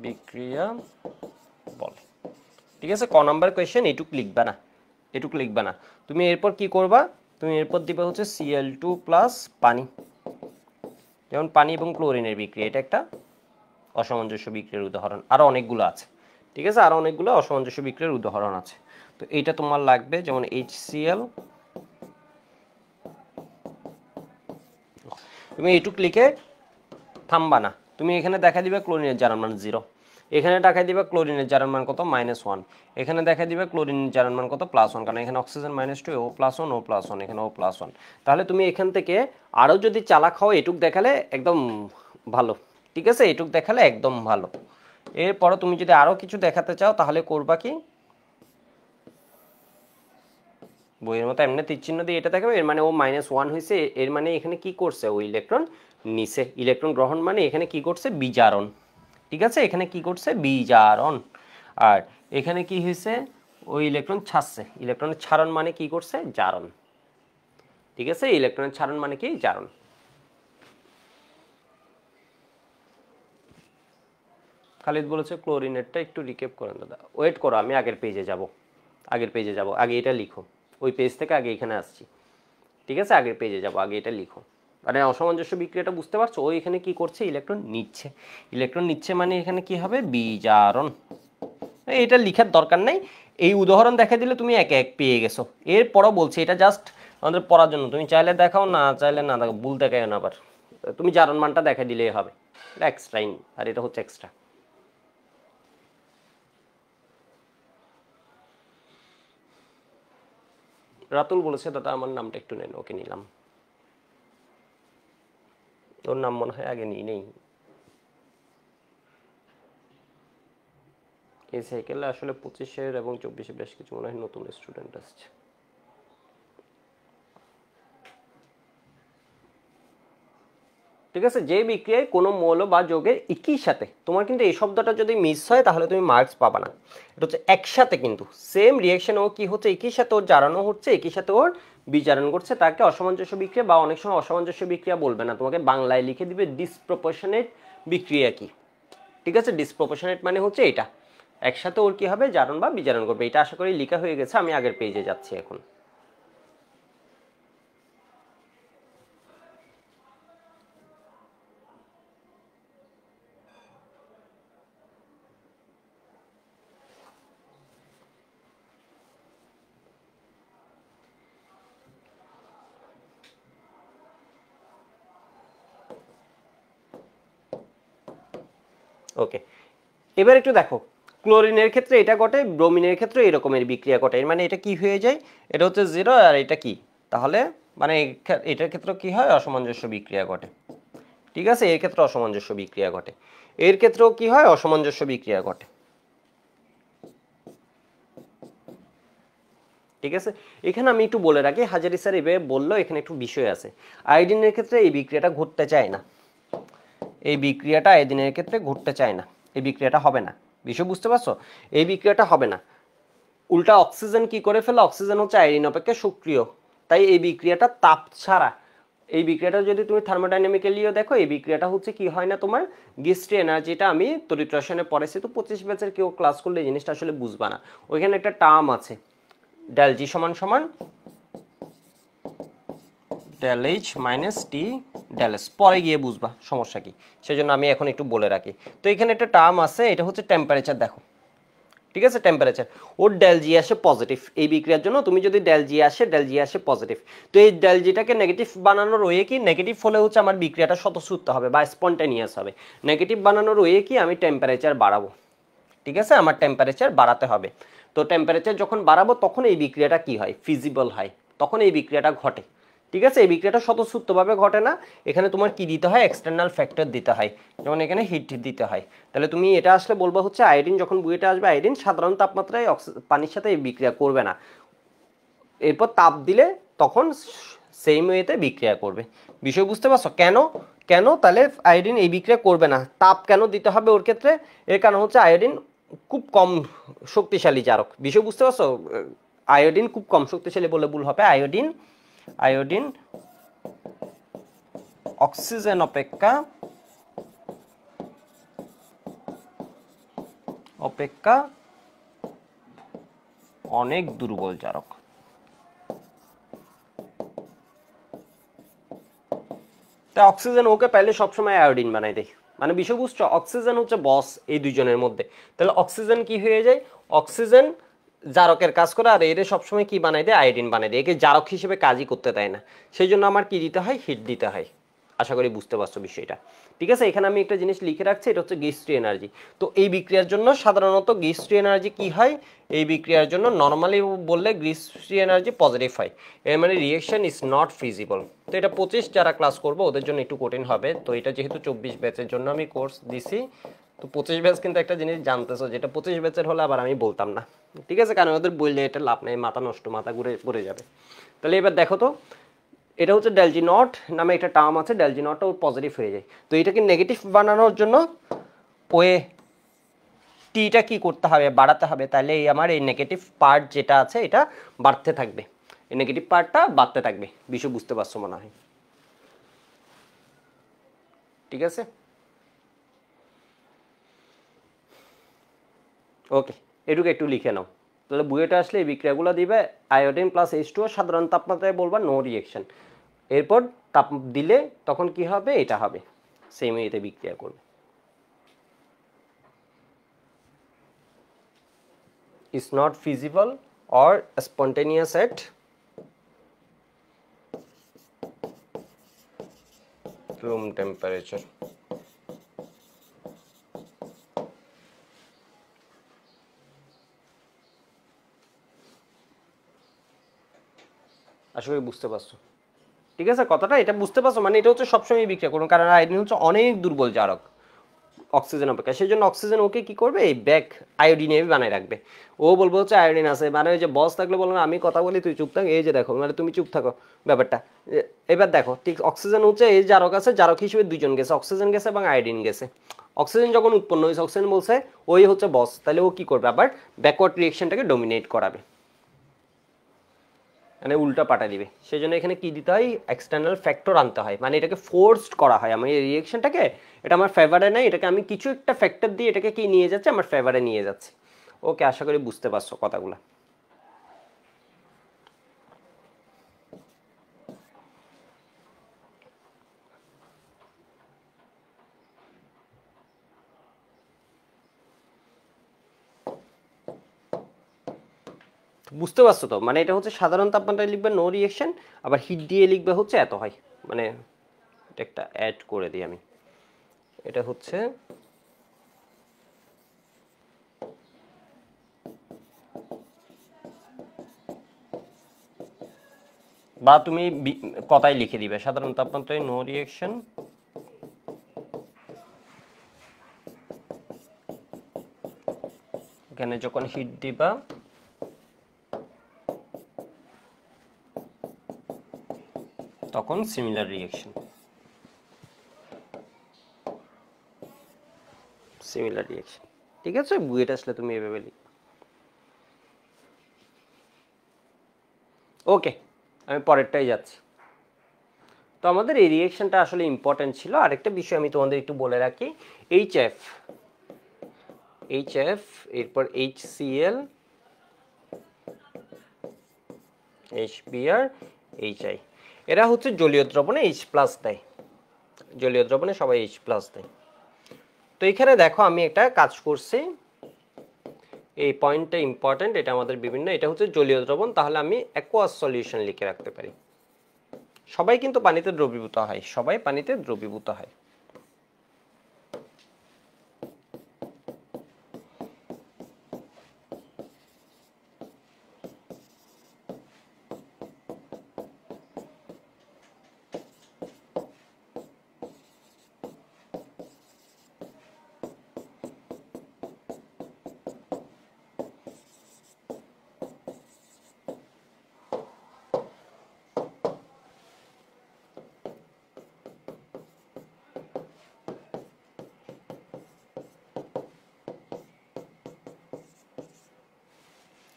বিক্রিয়া বলে। ঠিক আছে, ক নাম্বার কোয়েশ্চেন, এটুক লিখবা না, এটুক লিখবা না। তুমি এরপর কি করবা, তুমি এরপর দিবে হচ্ছে Cl2 প্লাস পানি, যেমন পানি এবং ক্লোরিনের বিক্রিয়া, এটা একটা অসামঞ্জস্য বিক্রিয়ার উদাহরণ আরো অনেকগুলো আছে, ঠিক আছে, আরো অনেকগুলো অসামঞ্জস্য বিক্রিয়ার উদাহরণ আছে। তো এইটা তোমার লাগবে, যেমন HCl, তুমি এইটুক লিখে থামবা না, তুমি এখানে দেখা দিবে ক্লোরিনের জারণ মান 0, এখানে দেখা দিবে ক্লোরিনের জারণ মান কত -1, এখানে দেখা দিবে ক্লোরিনের জারণ মান কত +1, কারণ এখানে অক্সিজেন -2, O+1, O+1, এখানে O+1। তাহলে তুমি এখান থেকে আরও যদি চালাক হও এটুক দেখালে একদম ভালো, ঠিক আছে, এটুক দেখালে একদম ভালো। এরপরে তুমি যদি আরও কিছু দেখাতে চাও তাহলে করবা কি, বইয়ের মতো এমনি তীরচিহ্ন দিয়ে এটা দেখাবে, এর মানে ও -1 হয়েছে, এর মানে এখানে কি করছে, ও ইলেকট্রন নিছে, ইলেকট্রন গ্রহণ মানে এখানে কি করছে, বিজারণ, ঠিক আছে, এখানে কি করছে, বিজারণ। আর এখানে কি হয়েছে, ওই ইলেকট্রন ছাড়ছে, ইলেকট্রনের ছাড়ন মানে কি করছে, জারণ, ঠিক আছে, ইলেকট্রনের ছাড়ন মানে কি, জারণ। খালিদ বলেছে ক্লোরিনেরটা একটু রিক্যাপ করেন দাদা, ওয়েট করো আমি আগের পেজে যাব, আগের পেজে যাব, আগে এটা লিখো, ওই পেজ থেকে আগে এখানে আসছি, ঠিক আছে, আগের পেজে যাব, আগে এটা লিখো। মানে অসামঞ্জস্য বিক্রিয়াটা বুঝতে পারছো, ও এখানে কি করছে, ইলেকট্রন নিচ্ছে, ইলেকট্রন নিচ্ছে মানে এখানে কি হবে, বিজারণ। এটা লিখার দরকার নাই, এই উদাহরণ দেখা দিলে তুমি একে এক পেয়ে গেছো। এরপরও বলছি এটা জাস্ট আমাদের পড়ার জন্য, তুমি চাইলে দেখাও, না চাইলে না দেখো, ভুল দেখায় না, আবার তুমি জারণ মানটা দেখা দিলেই হবে, এক্সট্রা, আর এটা হচ্ছে এক্সট্রা। রাতুল বলেছে দাদা আমার নামটা একটু নেন, ওকে নিলাম, ওর নাম মনে হয় আগে নিই নেই। এই সাইকেলে আসলে 25-এর এবং 24-এ বেশ কিছু মনে হয় নতুন স্টুডেন্ট আসছে। ঠিক আছে, যে বিক্রিয়ায় কোনো মৌল বা যৌগের একই সাথে, তোমার কিন্তু এই শব্দটা যদি মিস হয় তাহলে তুমি মার্কস পাবা না। এটা হচ্ছে একসাথে, কিন্তু সেম রিঅ্যাকশন ও কি হচ্ছে, একই সাথে ওর জারণও হচ্ছে, একই সাথে ওর বিজারণ করছে, তাকে অসামঞ্জস্য বিক্রিয়া, বা অনেক সময় অসামঞ্জস্য বিক্রিয়া বলবে না, তোমাকে বাংলায় লিখে দিবে ডিসপ্রপোর্শনেট বিক্রিয়া কি, ঠিক আছে, ডিসপ্রপোর্শনেট মানে হচ্ছে এটা, একসাথে ওর কি হবে, জারণ বা বিজারণ করবে। এটা আশা করি লেখা হয়ে গেছে, আমি আগের পেজে যাচ্ছি এখন। ওকে, এবার একটু দেখো, ক্লোরিনের ক্ষেত্রে এটা ঘটে, ব্রোমিনের ক্ষেত্রে এরকমের বিক্রিয়া ঘটে, এর মানে এটা কি হয়ে যায়, এটা হচ্ছে 0 আর এটা কি, তাহলে মানে এটার ক্ষেত্রে কি হয়, অসামঞ্জস্য বিক্রিয়া ঘটে, ঠিক আছে, এর ক্ষেত্রে অসামঞ্জস্য বিক্রিয়া ঘটে, এর ক্ষেত্রেও কি হয়, অসামঞ্জস্য বিক্রিয়া ঘটে, ঠিক আছে। এখানে আমি একটু বলে রাখি, হাজারি স্যার এভাবে বললো, এখানে একটু বিষয় আছে, আয়োডিনের ক্ষেত্রে এই বিক্রিয়াটা ঘটতে চায় না, এই বিক্রিয়াটা আয়োডিনের ক্ষেত্রে ঘটতে চায় না, এই বিক্রিয়াটা হবে না, বিষয় বুঝতে পারছো, এই বিক্রিয়াটা হবে না। উল্টা অক্সিজেন কি করে ফেলে, অক্সিজেন হচ্ছে আয়োডিন অপেক্ষা সক্রিয়, তাই এই বিক্রিয়াটা তাপ ছাড়া, এই বিক্রিয়াটা যদি তুমি থার্মোডাইনামিক্যালিও দেখো, এই বিক্রিয়াটা হচ্ছে কি হয় না, তোমার গিস্ট্রি এনার্জিটা আমি তড়িৎ রসায়নে পড়েছি, তো 25 ব্যাচের কেউ ক্লাস করলে এই জিনিসটা আসলে বুঝবা না, ওইখানে একটা টার্ম আছে, ডেল জি সমান সমান ডেল এইচ মাইনাস টি ডেল এস, পরে গিয়ে বুঝবা সমস্যা কি, সেজন্য আমি এখন একটু বলে রাখি। তো এখানে একটা টার্ম আছে, এটা হচ্ছে টেম্পারেচার, দেখো, ঠিক আছে, টেম্পারেচার, ওর ডেল জি আসে পজিটিভ, এই বিক্রিয়ার জন্য তুমি যদি ডেল জি আসে পজিটিভ, তো এই ডেল জিটাকে নেগেটিভ বানানোর ওয়ে কি, নেগেটিভ হলে হচ্ছে আমার বিক্রিয়াটা স্বতঃস্ফূর্ত হবে বা স্পন্টেনিয়াস হবে, নেগেটিভ বানানোর ওয়ে কি, আমি টেম্পারেচার বাড়াবো, ঠিক আছে, আমার টেম্পারেচার বাড়াতে হবে। তো টেম্পারেচার যখন বাড়াবো তখন এই বিক্রিয়াটা কি হয়, ফিজিবল হয়, তখন এই বিক্রিয়াটা ঘটে, ঠিক আছে, এই বিক্রিয়াটা স্বতঃস্ফূর্তভাবে ঘটে না, এখানে তোমার কি দিতে হয়, এক্সটার্নাল ফ্যাক্টর দিতে হয়, যেমন এখানে হিট দিতে হয়। তাহলে তুমি এটা আসলে বলবো হচ্ছে আয়োডিন, যখন বুয়েটে আসবে আয়োডিন সাধারণ তাপমাত্রায় পানির সাথে এই বিক্রিয়া করবে না, এরপর তাপ দিলে তখন সেম ওয়েতে বিক্রিয়া করবে, বিষয় বুঝতে পারছো, কেন কেন তাহলে আয়োডিন এই বিক্রিয়া করবে না, তাপ কেন দিতে হবে ওর ক্ষেত্রে, এর কারণ হচ্ছে আয়োডিন খুব কম শক্তিশালী জারক, বিষয় বুঝতে পারছো, আয়োডিন খুব কম শক্তিশালী বলে ভুল হবে, আয়োডিন আয়োডিন অক্সিজেন অপেক্ষা অপেক্ষা অনেক দুর্বল জারক, তা অক্সিজেন ওকে পাইলে সবসময় আয়োডিন বানাই দেয়, মানে বিষয় বুঝছো, অক্সিজেন হচ্ছে বস এই দুইজনের মধ্যে। তাহলে অক্সিজেন কি হয়ে যায়, অক্সিজেন জারকের কাজ করে, আর এরে সবসময় কি বানাই দেয়, আয়োডিন বানাই দেয়, একে জারক হিসেবে কাজই করতে দেয় না। সেই জন্য আমার কি দিতে হয়, হিট দিতে হয়। আশা করি বুঝতে পারছো বিষয়টা। ঠিক আছে, এখানে আমি একটা জিনিস লিখে রাখছি, এটা হচ্ছে গেস্ট এনার্জি। তো এই বিক্রিয়ার জন্য সাধারণত গেস্ট এনার্জি কি হয়, এই বিক্রিয়ার জন্য নর্মালি বললে গেস্ট এনার্জি পজিটিভ হয়। এর মানে রিয়েকশন ইজ নট ফিজিবল। তো এটা 25 যারা ক্লাস করবো ওদের জন্য একটু কঠিন হবে। তো এটা যেহেতু 24 ব্যাচের জন্য আমি কোর্স দিছি, তো 25 ব্যাচ কিন্তু একটা জিনিস জানতেছো, যেটা 25 ব্যাচের হলে আবার আমি বলতাম না। ঠিক আছে, কারণ ওদের বললে এটা লাভ নেই, মাথা নষ্ট, মাথা ঘুরে পড়ে যাবে। তাহলে এবার দেখো তো, এটা হচ্ছে ডেলজি নট নামে একটা টার্ম আছে, ডেলজি নটটা ওর পজিটিভ হয়ে যায়। তো এটাকে নেগেটিভ বানানোর জন্য ওয়ে টিটা কি করতে হবে, বাড়াতে হবে। তাহলে এই আমার এই নেগেটিভ পার্ট যেটা আছে এটা বাড়তে থাকবে, এই নেগেটিভ পার্টটা বাড়তে থাকবে। বিষয় বুঝতে পারছো মনে হয়? ঠিক আছে, ওকে, এটুকু একটু লিখে নাও। তাহলে বুয়েটে আসলে এই বিক্রিয়াগুলো দিবে, আয়োডিন প্লাস H2O সাধারণ তাপমাত্রায় বলবা নো রিয়েকশন। এরপর তাপ দিলে তখন কি হবে, এটা হবে, সেম এতে বিক্রিয়া করবে। is not feasible or spontaneous at room temperature. আশা করি বুঝতে পারছো। ঠিক আছে, কথাটা এটা বুঝতে পারছো, মানে এটা হচ্ছে সবসময় বিক্রিয়া করুন, কারণ আয়োডিন হচ্ছে অনেক দুর্বল জারক অক্সিজেন অপেক্ষা। সেই জন্য অক্সিজেন ওকে কি করবে, এই ব্যাক আয়োডিনে বানায় রাখবে। ও বলবো হচ্ছে আয়োডিন আছে, মানে ওই যে বস থাকলে বলো না আমি কথা বলি তুই চুপ থাক, এই যে দেখো মানে তুমি চুপ থাকো ব্যাপারটা। এবার দেখো ঠিক অক্সিজেন হচ্ছে এই জারক আছে, জারক হিসেবে দুজন গেছে, অক্সিজেন গেছে এবং আয়োডিন গেছে। অক্সিজেন যখন উৎপন্ন হয়েছে, অক্সিজেন বলছে ওই হচ্ছে বস, তাহলে ও কি করবে, আবার ব্যাকওয়ার্ড রিয়েকশনটাকে ডোমিনেট করাবে, মানে উল্টা পাল্টা দিবে। সেই জন্য এখানে কি দিতে হয়, এক্সটার্নাল ফ্যাক্টর আনতে হয়, মানে এটাকে ফোর্সড করা হয়। আমি এই রিয়েকশনটাকে, এটা আমার ফেভারে নেই, এটাকে আমি কিছু একটা ফ্যাক্টর দিয়ে এটাকে কি নিয়ে যাচ্ছে, আমার ফেভারে নিয়ে যাচ্ছে। ওকে, আশা করি বুঝতে পারছো কথাগুলো। বুঝতে পারছো তো, মানে এটা হচ্ছে সাধারণ তাপমাত্রায় লিখবে নো রিয়েকশন, আবার হিট দিয়ে লিখবে হচ্ছে এত হয়। মানে এটা একটা অ্যাড করে দিই আমি, এটা হচ্ছে বা তুমি কথাই লিখে দিবে সাধারণ তাপমাত্রায় নো রিয়েকশন, এখানে যখন হিট দিবা তখন সিমিলার রিয়েকশন, সিমিলার রিয়েকশন। ঠিক আছে, বুয়েট আসলে তুমি এভাবে লিখবে। ওকে, আমি পরেরটাই যাচ্ছি। তো আমাদের এই রিয়েকশনটা আসলে ইম্পর্টেন্ট ছিল। আরেকটা বিষয় আমি তোমাদের একটু বলে রাখি, এইচএফ, এইচএফ এরপর HCl, HBr, HI, এরা হচ্ছে জলীয় দ্রবণে H+ দেয়, জলীয় দ্রবণে সবাই H+ দেয়। তো এখানে দেখো আমি একটা কাজ করছি, এই পয়েন্টটা ইম্পর্টেন্ট, এটা আমাদের বিভিন্ন, এটা হচ্ছে জলীয় দ্রবণ, তাহলে আমি অ্যাকোয়াস সলিউশন লিখে রাখতে পারি। সবাই কিন্তু পানিতে দ্রবীভূত হয়, সবাই পানিতে দ্রবীভূত হয়।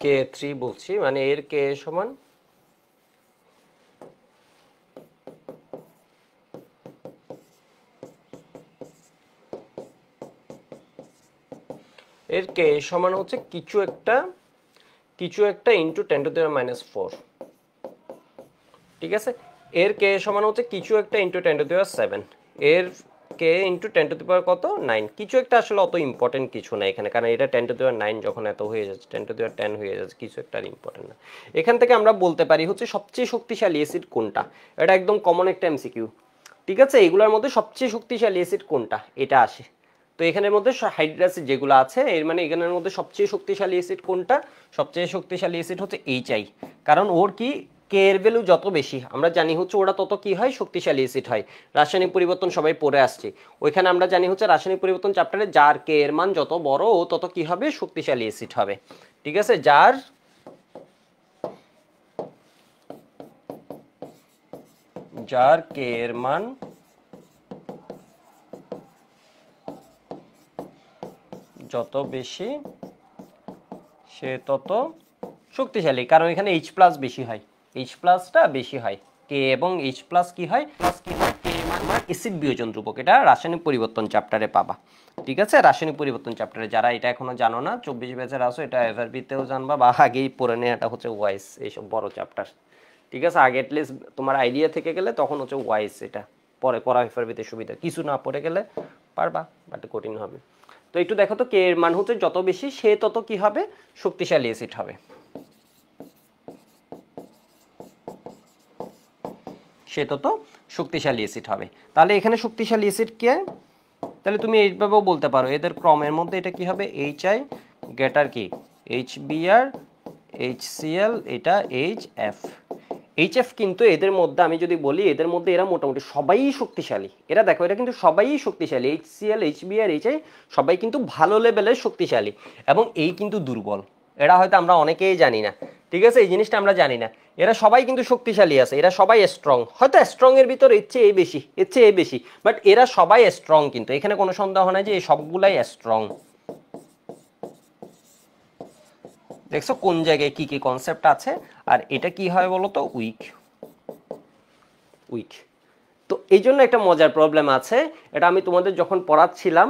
K3 বলছি, মানে এর K সমান এর K সমান হচ্ছে কিছু একটা ইন্টু 10⁻⁻⁴। ঠিক আছে, এর K সমান হচ্ছে কিছু একটা ইন্টু 10⁻⁷। এর কে ইন্টু 10 টু দি পাওয়ার কত 9, কিছু একটা আসলে অত ইম্পর্টেন্ট কিছু না এখানে, কারণ এটা 10 টু দি পাওয়ার 9 যখন এত হয়ে যাচ্ছে 10 টু দি পাওয়ার 10 হয়ে যাচ্ছে, কিছু একটা ইম্পর্টেন্ট না। এখান থেকে আমরা বলতে পারি হচ্ছে সবচেয়ে শক্তিশালী অ্যাসিড কোনটা, এটা একদম কমন একটা এমসিকিউ। ঠিক আছে, এগুলোর মধ্যে সবচেয়ে শক্তিশালী অ্যাসিড কোনটা এটা আসে। তো এখানের মধ্যে হাইড্রোক্সিড অ্যাসিড যেগুলো আছে এর মানে এখানের মধ্যে সবচেয়ে শক্তিশালী অ্যাসিড কোনটা, সবচেয়ে শক্তিশালী অ্যাসিড হচ্ছে এইচআই, কারণ ওর কি কে এর ভ্যালু যত বেশি আমরা জানি হচ্ছে ওরা তত কি হয় শক্তিশালী অ্যাসিড হয়। রাসায়নিক পরিবর্তন সবাই পড়ে আসছে, ওইখানে আমরা জানি হচ্ছে রাসায়নিক পরিবর্তন চ্যাপ্টারে যার কে এর মান যত বড় ও তত কি হবে শক্তিশালী অ্যাসিড হবে। ঠিক আছে, যার কে এর মান যত বেশি সে তত শক্তিশালী, কারণ এখানে এইচ প্লাস বেশি হয়, এইচ প্লাসটা বেশি হয় কে, এবং এইচ প্লাস কি হয় কে মানে অ্যাসিড বিয়োজন ধ্রুবক, এটা রাসায়নিক পরিবর্তন চ্যাপ্টারে পাবা। ঠিক আছে, রাসায়নিক পরিবর্তন চ্যাপ্টারে যারা এটা এখনো জানো না 24 ব্যাচের আসো, এটা এফআরবিতেও জানবা বা আগেই পড়ে নেওয়া, এটা হচ্ছে ওয়াইস এইসব বড় চ্যাপ্টার। ঠিক আছে, আগে অ্যাটলিস্ট তোমার আইডিয়া থেকে গেলে তখন হচ্ছে ওয়াইস, এটা পরে পড়া এফআরবিতে সুবিধা, কিছু না পড়ে গেলে পারবা বাট কঠিন হবে। তো একটু দেখো তো কে এর মান হচ্ছে যত বেশি সে তত কি হবে শক্তিশালী অ্যাসিড হবে, সে তত শক্তিশালী অ্যাসিড হবে। তাহলে এখানে শক্তিশালী অ্যাসিড কে, তাহলে তুমি এইভাবেও বলতে পারো এদের ক্রমের মধ্যে এটা কি হবে এইচআই গ্রেটার কি এইচবিআর এইচসিএল, এটা এইচএফ। এইচএফ কিন্তু এদের মধ্যে আমি যদি বলি এদের মধ্যে এরা মোটামুটি সবাই শক্তিশালী, এরা দেখো এরা কিন্তু সবাই শক্তিশালী, এইচসিএল এইচবিআর এইচআই সবাই কিন্তু ভালো লেভেলের শক্তিশালী, এবং এই কিন্তু দুর্বল, এরা হয়তো আমরা অনেকেই জানি না। ঠিক আছে, এই জিনিসটা আমরা জানি না, এরা সবাই কিন্তু শক্তিশালী আছে, এরা সবাই স্ট্রং, হয়তো স্ট্রং এর ভিতর এর চেয়ে বেশি এর চেয়ে বেশি, বাট এরা সবাই স্ট্রং, কিন্তু এখানে কোনো সন্দেহ নাই যে এই সবগুলাই স্ট্রং। দেখছো কোন জায়গায় কি কি কনসেপ্ট আছে, আর এটা কি হয় বলো তো উইক উইক। তো এই জন্য একটা মজার প্রবলেম আছে, এটা আমি তোমাদের যখন পড়াচ্ছিলাম,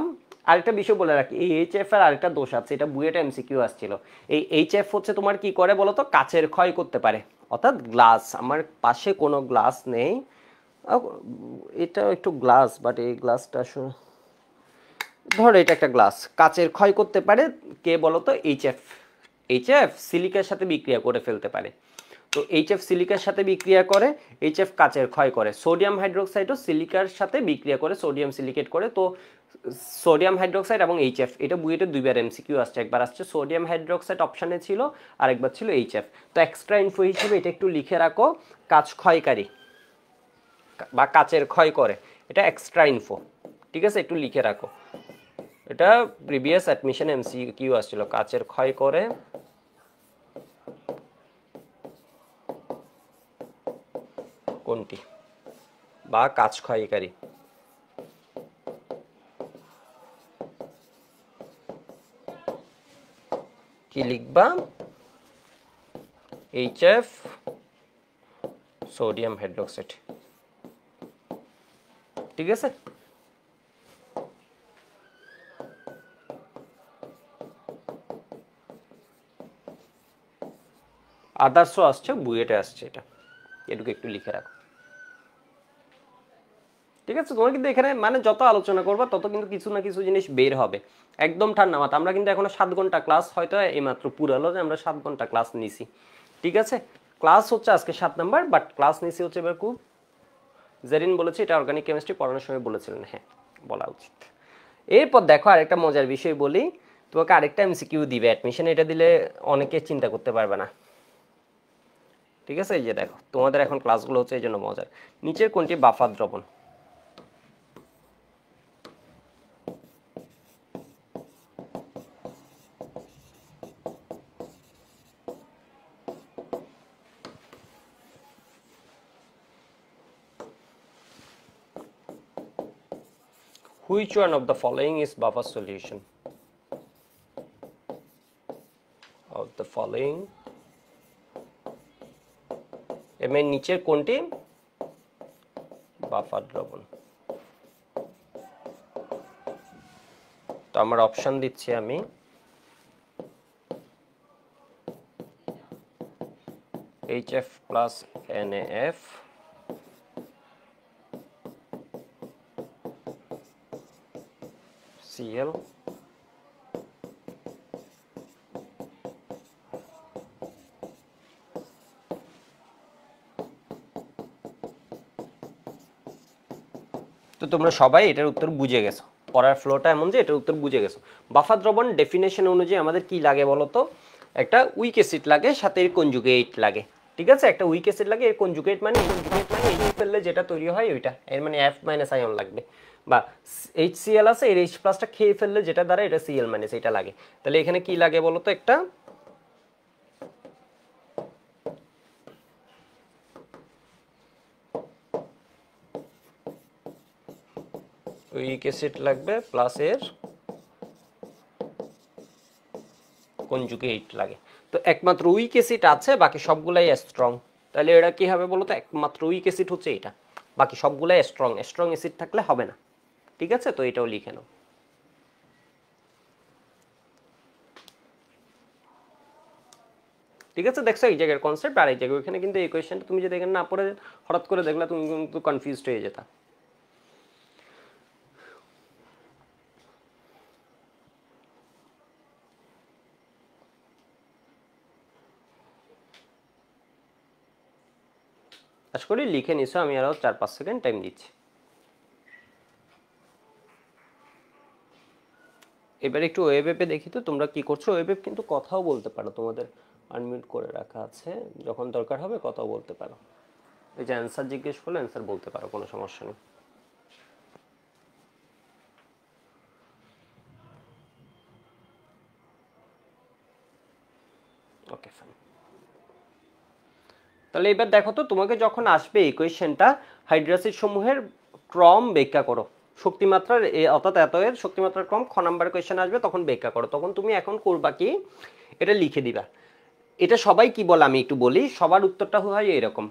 আরেকটা বিষয় বলে রাখি, এই এইচএফ এর আরেকটা দোষ আছে, এটা বুয়েটে এমসিকিউ আসছিল। এই এইচএফ হচ্ছে তোমার কি করে বলো তো কাচের ক্ষয় করতে পারে, অর্থাৎ গ্লাস, আমার পাশে কোনো গ্লাস নেই, এটা একটু গ্লাস বাট এই গ্লাসটা ধর এটা একটা গ্লাস, কাচের ক্ষয় করতে পারে কে বলতো এইচএফ, এইচএফ সিলিকার সাথে বিক্রিয়া করে ফেলতে পারে। তো এইচএফ সিলিকার সাথে বিক্রিয়া করে, এইচএফ কাচের ক্ষয় করে, সোডিয়াম হাইড্রোক্সাইডও সিলিকার সাথে বিক্রিয়া করে সোডিয়াম সিলিকেট করে। তো সোডিয়াম হাইড্রোক্সাইড এবং এইচএফ এটা বুয়েটে দুইবার এমসিকিউ আসছে, একবার আসছে সোডিয়াম হাইড্রোক্সাইড অপশানে ছিল, আর একবার ছিল এইচএফ। তো এক্সট্রা ইনফো হিসেবে এটা একটু লিখে রাখো, কাচ ক্ষয়কারী বা কাচের ক্ষয় করে, এটা এক্সট্রা ইনফো। ঠিক আছে, একটু লিখে রাখো, এটা প্রিভিয়াস অ্যাডমিশন এমসিকিউ আসছিল, কাচের ক্ষয় করে কোনটি বা কাচ ক্ষয়কারী। কি লিখবা, এইচএফ সোডিয়াম হাইড্রোক্সাইড। ঠিক আছে, আদার্সও আসছে বুয়েটে আসছে, এটা এটুকু একটু লিখে রাখো। ঠিক আছে, তোমার কিন্তু এখানে মানে যত আলোচনা করবা তত কিন্তু কিছু না কিছু জিনিস বের হবে, একদম ঠান্ডা মাথা। আমরা কিন্তু এখনো 7 ঘন্টা ক্লাস হয়তো এইমাত্র পুরালো যে আমরা 7 ঘন্টা ক্লাস নিছি। ঠিক আছে, ক্লাস হচ্ছে আজকে 7 নাম্বার, বাট ক্লাস নিছি হচ্ছে এবার খুব, জেরিন বলেছে এটা অর্গানিক কেমিস্ট্রি পড়ানোর সময় বলেছিলেন, হ্যাঁ বলা উচিত। এরপর দেখো আরেকটা মজার বিষয় বলি, তোমাকে আরেকটা এমসিকিউ দিবে অ্যাডমিশন, এটা দিলে অনেকে চিন্তা করতে পারবে না। ঠিক আছে, এই যে দেখো তোমাদের এখন ক্লাসগুলো হচ্ছে এই জন্য মজার, নিচের কোনটি বাফার দ্রবণ? Which one of the following is buffer solution? Of the following এর নিচের কোনটি বাফার দ্রবণ? তো আমার অপশন দিচ্ছি আমি, HF plus NaF, Cl তো তোমরা সবাই এটার উত্তর বুঝে গেছো, পড়ার ফ্লোটা এমন যে এটার উত্তর বুঝে গেছো। বাফার দ্রবণ ডেফিনেশন অনুযায়ী আমাদের কি লাগে বলো তো, একটা উইক অ্যাসিড লাগে, সাথে এর কনজুগেট লাগে, ঠিক আছে? একটা উইক অ্যাসিড লাগে, এর কনজুগেট মানে এই ফেললে যেটা তৈরি হয় ওইটা, এর মানে F মাইনাস আয়ন লাগবে, বা HCl আছে, এর H প্লাসটা খেয়ে ফেললে যেটা দ্বারা এটা Cl মাইনাস এটা লাগে। তাহলে এখানে কি লাগে বলো তো, একটা উইক অ্যাসিড লাগবে প্লাস এর কনজুগেট লাগে। তো একমাত্র উইক অ্যাসিড আছে, বাকি সবগুলাই স্ট্রং। তাহলে এটা কি হবে বলো তো, একমাত্র উইক অ্যাসিড হচ্ছে এটা, বাকি সবগুলাই স্ট্রং। স্ট্রং অ্যাসিড থাকলে হবে না, ঠিক আছে? তো এটাও লিখে নাও। ঠিক আছে, দেখছো এই জায়গার কনসেপ্ট আর এই জায়গায় ওইখানে কিন্তু এই কোয়েশ্চেনটা তুমি যদি এখানে না পড়ে হঠাৎ করে দেখলে তুমি কিন্তু কনফিউজড হয়ে যেতা। আশা করি লিখে নিছো, আমি আরো 4-5 সেকেন্ড টাইম দিচ্ছি। এবার একটু ওয়েব অ্যাপে দেখি তো তোমরা কি করছো। ওয়েব অ্যাপ কিন্তু কথাও বলতে পারো, তোমাদের আনমিউট করে রাখা আছে, যখন দরকার হবে কথাও বলতে পারো। এই যে অ্যান্সার জিজ্ঞেস করলে অ্যান্সার বলতে পারো, কোনো সমস্যা নেই। Okay fine. তাহলে এবার দেখো তো, তোমাকে যখন আসবে এই কোয়েশ্চেনটা, হাইড্রোসিড সমূহের ক্রম ব্যাখ্যা করো, শক্তিমাত্রার অর্থাৎ এত এর শক্তিমাত্রার ক্রম খ নাম্বার কোয়েশ্চেন আসবে, তখন ব্যাখ্যা করো। তখন তুমি এখন করবা কি, এটা লিখে দিবা। এটা সবাই কি বলে আমি একটু বলি, সবার উত্তরটা হয় এরকম,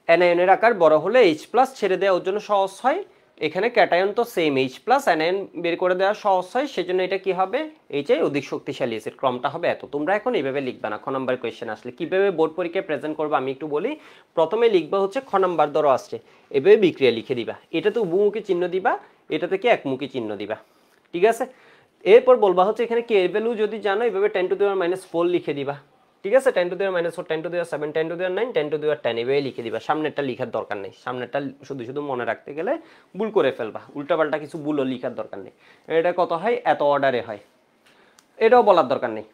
অ্যানায়নের আকার বড় হলে H প্লাস ছেড়ে দেওয়া ওর জন্য সহজ হয়। এখানে ক্যাটায়ন তো সেম, H প্লাস অ্যানায়ন বের করে দেওয়া সহজ হয়, সেজন্য এটা কি হবে, H এর অধিক শক্তিশালী অ্যাসিড, ক্রমটা হবে এত। তোমরা এখন এইভাবে লিখবা না, খ নাম্বার কোয়েশ্চেন আসলে কিভাবে বোর্ড পরীক্ষায় প্রেজেন্ট করবো আমি একটু বলি। প্রথমে লিখবা হচ্ছে খ নাম্বার ধরো আসছে, এভাবে বিক্রিয়া লিখে দিবা, এটাতে উভমুখী চিহ্ন দিবা, এটা থেকে একমুখী চিহ্ন দিবা, ঠিক আছে? এরপর বলবা হচ্ছে এখানে কে এর ভ্যালু যদি জানো, এইভাবে 10⁻⁻4 লিখে দিবা, ঠিক আছে? 10⁻⁻4, 10⁻7, 10⁻9, 10⁻10 এভাবে লিখে দিবা। সামনেরটা লিখার দরকার নেই, সামনেরটা শুধু শুধু মনে রাখতে গেলে ভুল করে ফেলবা, উল্টাপাল্টা কিছু ভুলও লিখার দরকার নেই। এটা কত হয়, এত অর্ডারে হয়, এটাও বলার দরকার নেই।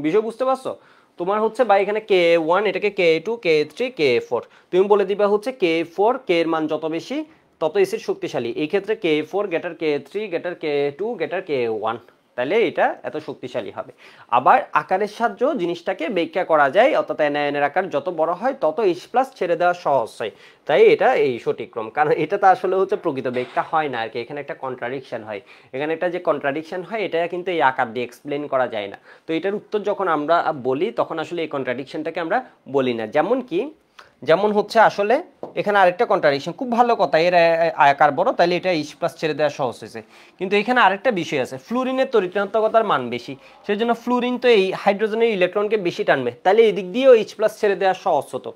বিষয় বুঝতে পারছো? তোমার হচ্ছে বা এখানে K1, এটাকে K2, K3, K4, তুমি বলে দিবা হচ্ছে K4, K এর মান যত বেশি তত এসিড শক্তিশালী। এই ক্ষেত্রে K4 গেটার K3 গেটার K2 গেটার K1, তাহলে এটা এত শক্তিশালী হবে। আবার আকারের সাহায্যে জিনিসটাকে ব্যাখ্যা করা যায়, অর্থাৎ অ্যানায়নের আকার যত বড় হয় তত H প্লাস ছেড়ে দেওয়া সহজ হয়, তাই এটা এই সঠিক ক্রম। কারণ এটা তো আসলে হচ্ছে প্রকৃত ব্যাখ্যা হয় না আর কি, এখানে একটা কন্ট্রাডিকশন হয়। এখানে একটা যে কন্ট্রাডিকশন হয় এটা কিন্তু এই আকার দিয়ে এক্সপ্লেন করা যায় না। তো এটার উত্তর যখন আমরা বলি তখন আসলে এই কন্ট্রাডিকশনটাকে আমরা বলি না। যেমন হচ্ছে আসলে এখানে আরেকটা কন্ট্রাডিকশন, খুব ভালো কথা, এর আকার বড় তাহলে এটা H প্লাস ছেড়ে দেওয়া সহজ হয়েছে, কিন্তু এখানে আরেকটা বিষয় আছে, ফ্লুরিনের তড়িৎঋণাত্মকতার মান বেশি, সেই জন্য ফ্লুরিন তো এই হাইড্রোজেনের ইলেকট্রনকে বেশি টানবে, তাহলে এই দিক দিয়েও H প্লাস ছেড়ে দেওয়া সহজ হতো।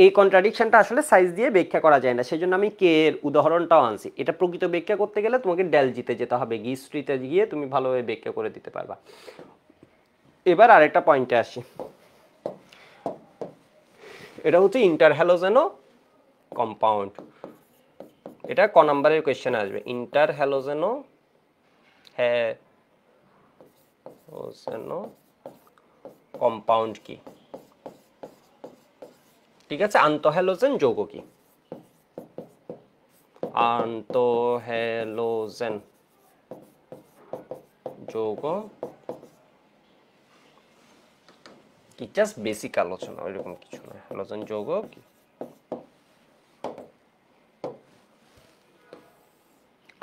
এই কন্ট্রাডিকশনটা আসলে সাইজ দিয়ে ব্যাখ্যা করা যায় না, সেই জন্য আমি কে এর উদাহরণটাও আনছি। এটা প্রকৃত ব্যাখ্যা করতে গেলে তোমাকে ডেলজিতে যেতে হবে, গিস্ট্রিতে গিয়ে তুমি ভালোভাবে ব্যাখ্যা করে দিতে পারবা। এবার আরেকটা পয়েন্টে আসি, এটা হচ্ছে ইন্টারহ্যালোজেনো কম্পাউন্ড, এটা ক নাম্বারের কোয়েশ্চেন আসবে। ইন্টারহ্যালোজেনো কম্পাউন্ড কি, ঠিক আছে? আন্তঃহ্যালোজেন যৌগ কি, আন্তঃহ্যালোজেন যৌগ কি, জাস্ট বেসিক আলোচনা, ওইরকম কিছু না। হ্যালোজেন যৌগ কি,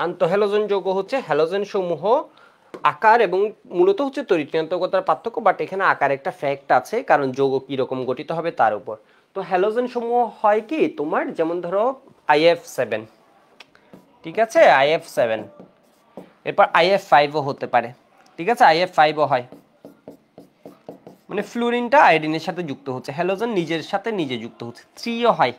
আন্তঃহ্যালোজেন যৌগ হচ্ছে হ্যালোজেন সমূহ আকার এবং মূলত হচ্ছে তড়িৎঋণাত্মকতার পার্থক্য, বাট এখানে আকার একটা ফ্যাক্ট আছে, কারণ যৌগ কি রকম গঠিত হবে তার উপর। তো হ্যালোজেন সমূহ হয় কি তোমার, যেমন ধরো IF7, ঠিক আছে? IF7, এরপর IF5ও হতে পারে, ঠিক আছে? IF5ও হয়, মানে ফ্লুরিনটা আয়োডিনের সাথে যুক্ত হচ্ছে, হ্যালোজেন নিজের সাথে নিজে যুক্ত হচ্ছে। 3ও হয়,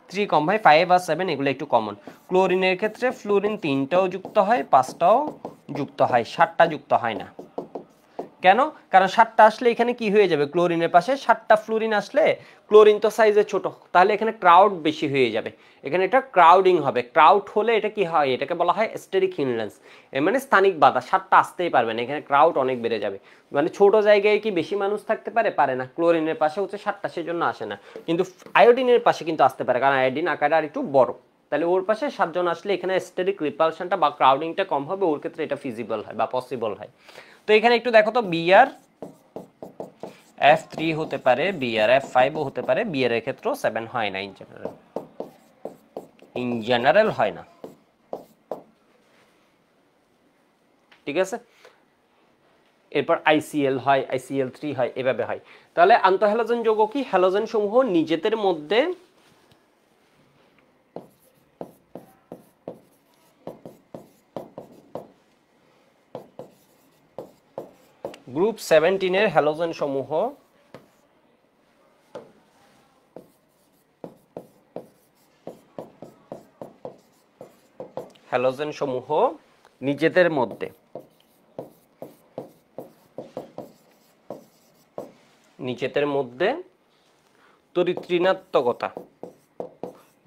3 কম হয়, 5 আর 7 এগুলো একটু কমন। ক্লোরিনের ক্ষেত্রে ফ্লুরিন 3টাও যুক্ত হয়, 5টাও যুক্ত হয়, 7টা যুক্ত হয় না। কেন? কারণ 7টা আসলে এখানে কি হয়ে যাবে, ক্লোরিনের পাশে 7টা ফ্লুরিন আসলে ক্লোরিন তো সাইজে ছোট, তাহলে এখানে ক্রাউড বেশি হয়ে যাবে, এখানে এটা ক্রাউডিং হবে। ক্রাউড হলে এটা কি হয়, এটাকে বলা হয় স্টেরিক হিন্ড্রেন্স, মানে স্থানিক বাধা। 7টা আসতেই পারবে না, এখানে ক্রাউড অনেক বেড়ে যাবে। মানে ছোট জায়গায় কি বেশি মানুষ থাকতে পারে, পারে না। ক্লোরিনের পাশে হচ্ছে 7টা, সেজন্য আসে না। কিন্তু আয়োডিনের পাশে কিন্তু আসতে পারে, কারণ আয়োডিন আকারে আর একটু বড়। তাহলে ওর পাশে 7 জন আসলে এখানে স্টেরিক রিপালশনটা বা ক্রাউডিংটা কম হবে, ওর ক্ষেত্রে এটা ফিজিবল হয় বা পসিবল হয়। তো এখানে একটু দেখো তো, বিআর F3 হতে পারে, বিআর F5 ও হতে পারে, বিআর এর ক্ষেত্রেও 7 হয় না ইন জেনারেল হয় না। ঠিক আছে, এরপর আইসিএল হয়, আইসিএল3 হয়, এভাবে হয়। তাহলে আন্তঃহ্যালোজেন যৌগ কি, হ্যালোজেন সমূহ নিজেদের মধ্যে গ্রুপ 17 এর হ্যালোজেন সমূহ নিজেদের মধ্যে তড়িৎ ঋণাত্মকতা,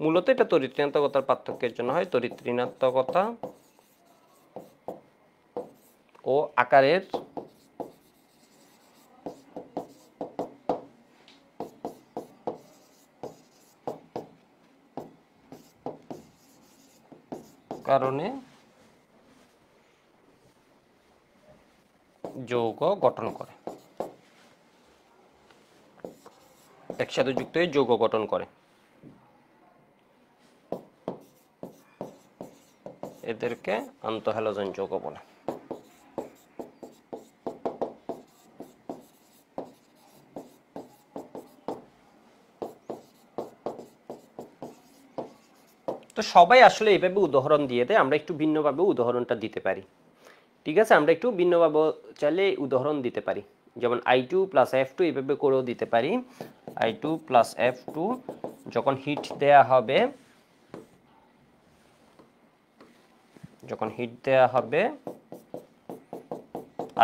মূলত এটা তড়িৎ ঋণাত্মকতার পার্থক্যের জন্য হয়। তড়িৎ ঋণাত্মকতা ও আকারের কারণে যৌগ গঠন করে, একসাথে যুক্ত হয়ে যৌগ গঠন করে, এদেরকে আন্তঃহ্যালোজেন যৌগ বলে। তো সবাই আসলে এইভাবে উদাহরণ দিয়ে দেয়, আমরা একটু ভিন্নভাবে উদাহরণটা দিতে পারি। ঠিক আছে, আমরা একটু ভিন্নভাবে চাইলে উদাহরণ দিতে পারি, যেমন I2 প্লাস F2 এইভাবে করেও দিতে পারি। I2 প্লাস F2 যখন হিট দেয়া হবে,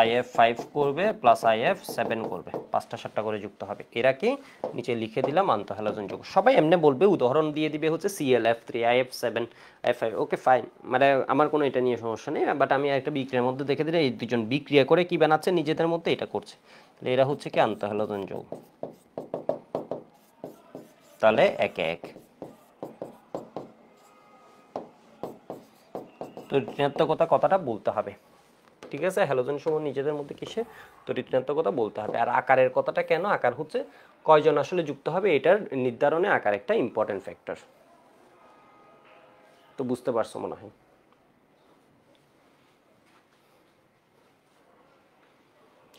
IF5 করবে প্লাস IF7 করবে, 5টা 7টা করে যুক্ত হবে। এরা কি নিচে লিখে দিলাম আন্তঃহ্যালোজেন যৌগ। সবাই এমনি বলবে, উদাহরণ দিয়ে দিবে হচ্ছে ClF3, IF7, IF5, okay fine, মানে আমার কোনো এটা নিয়ে সমস্যা নেই। বাট আমি একটা বিক্রিয়ার মধ্যে দেখে দিলে এই দুজন বিক্রিয়া করে কি বানাচ্ছে, নিজেদের মধ্যে এটা করছে, তাহলে এরা হচ্ছে কি আন্তঃহ্যালোজেন যৌগ। তাহলে একে এক তো ঋণাত্মকতা কথাটা বলতে হবে। ঠিক আছে, হ্যালোজেন সমূহ নিজেদের মধ্যে কিসে তড়িৎ ঋণাত্মকতা বলতে হবে। আর আকারের কথাটা কেন, আকার হচ্ছে কয়জন আসলে যুক্ত হবে এটার নির্ধারণে আকার একটা ইম্পর্টেন্ট ফ্যাক্টর। তো বুঝতে পারছো মনে হয়।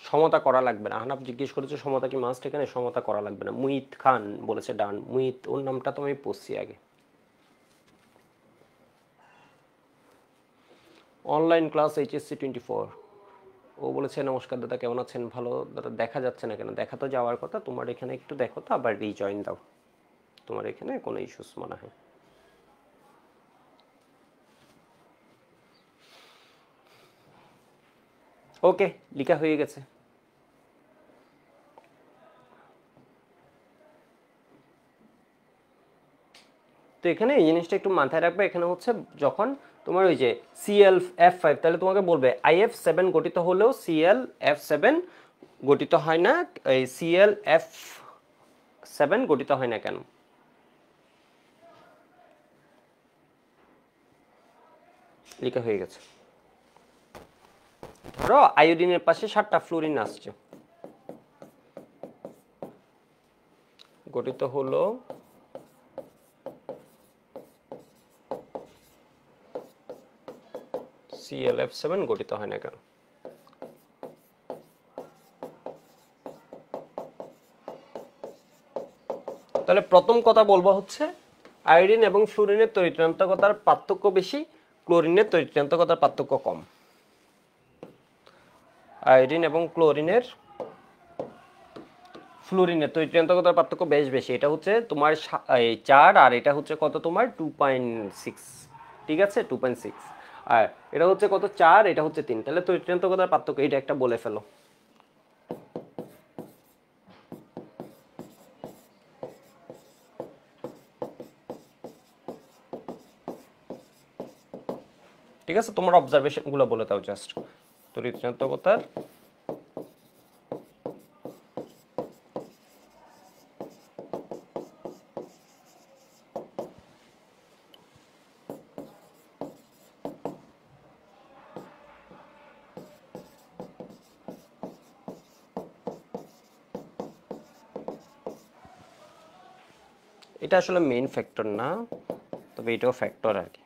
সমতা করা লাগবে না, আহনাফ জিজ্ঞেস করেছে সমতা কি মাস্ট, এখানে সমতা করা লাগবে না। মুহিত খান বলেছে ডান, মুহিত ওর নামটা তো আমি পড়ছি আগে। অনলাইন ক্লাস HSC 24, ও বলেছে নমস্কার দাদা, কেমন আছেন? ভালো দাদা, দেখা যাচ্ছে না কেন? দেখা তো যাওয়ার কথা, তোমার এখানে একটু দেখো তো, আবার রিজয়েন দাও, তোমার এখানে কোনো ইস্যুস মনে হয়। ওকে, লেখা হয়ে গেছে। তো এখানে এই জিনিসটা একটু মাথায় রাখবে, এখানে হচ্ছে যখন তোমার ওই যে ClF5, তাহলে তোমাকে বলবে IF7 গঠিত হলেও ClF7 গঠিত হয় না, এই ClF7 গঠিত হয় না কেন? লেখা হয়ে গেছে। ধরো আয়োডিনের পাশে 7টা ফ্লোরিন আসছে, গঠিত হলো ClF7 গঠিত হয় না কেন? তাহলে প্রথম কথা বলবো হচ্ছে আয়োডিন এবং ফ্লুরিনের তড়িৎ ঋণাত্মকতার পার্থক্য বেশি, ক্লোরিনের তড়িৎ ঋণাত্মকতার পার্থক্য কম। আয়োডিন এবং ফ্লুরিনের তড়িৎ ঋণাত্মকতার পার্থক্য বেশ বেশি, এটা হচ্ছে তোমার 4 আর এটা হচ্ছে কত তোমার 2.6। ঠিক আছে, 2.6। আর এটা হচ্ছে কত 4, এটা হচ্ছে 3, তাহলে তরিৎচন্দ্রকতার পার্থক্য এটা একটা বলে ফেলো। ঠিক আছে, তোমার অবজারভেশন গুলো বলে দাও জাস্ট। তরিৎচন্দ্রকতার এটা আসলে মেইন ফ্যাক্টর না, তবে এটাও ফ্যাক্টর আর কি।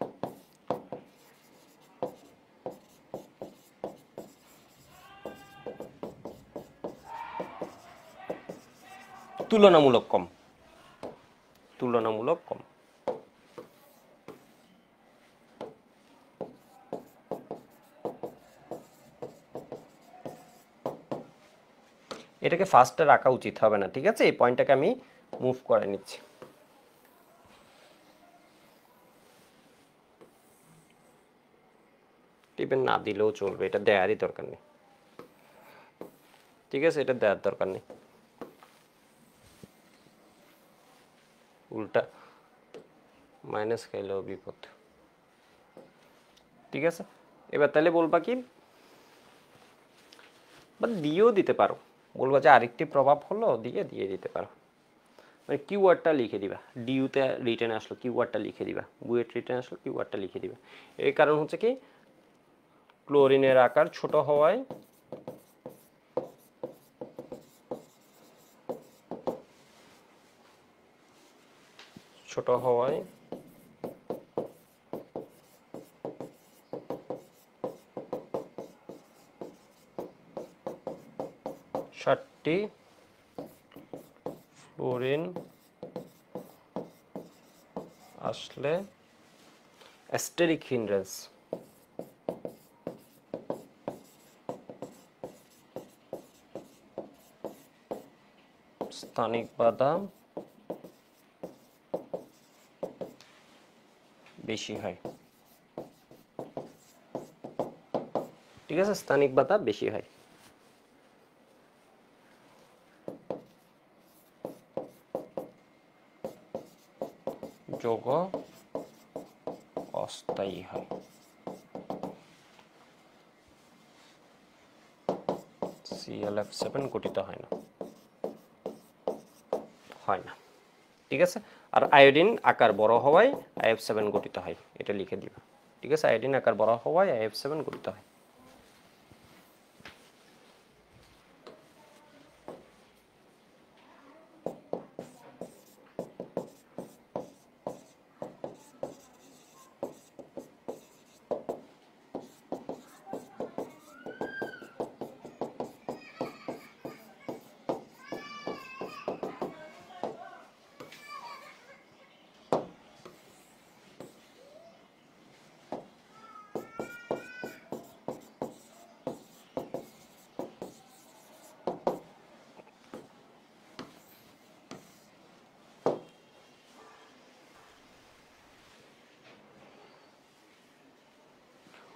তুলনামূলক কম, তুলনামূলক কম। এটাকে ফার্স্টে রাখা উচিত হবে না, ঠিক আছে, এই পয়েন্টটাকে আমি মুভ করে নিচ্ছি। টিপেন না দিলেও চলবে, এটা দেয়ারই দরকার নেই, ঠিক আছে, এটা দেওয়ার দরকার নেই, উল্টা মাইনাস খাইলেও বিপদ। ঠিক আছে, এবার তাহলে বলবা কি, বা দিয়েও দিতে পারো, বলবা যে আরেকটি প্রভাব হলো, দিয়ে দিতে পারো, মানে কিওয়ার্ডটা লিখে দিবা, ডিইউতে রিটার্ন আসলো কিওয়ার্ডটা লিখে দিবা, বুয়েট রিটার্ন আসলো কিওয়ার্ডটা লিখে দিবা। এর কারণ হচ্ছে কি, ক্লোরিনের আকার ছোট হওয়ায় ষাটটি ফ্লোরিন আসলে অ্যাস্টেরিক হিন্ড্রেন্স, স্থানিক বাধা বেশি হয়। ঠিক আছে, স্থানিক বাধা বেশি হয়। যৌগ অস্থায়ী হয়। ClF7 গঠিত হয় না, ঠিক আছে। আর আয়োডিন আকার বড় হওয়ায় IF7 গঠিত হয়, এটা লিখে দিবা। ঠিক আছে, আয়োডিন আকার বড় হওয়ায় IF7 গঠিত হয়।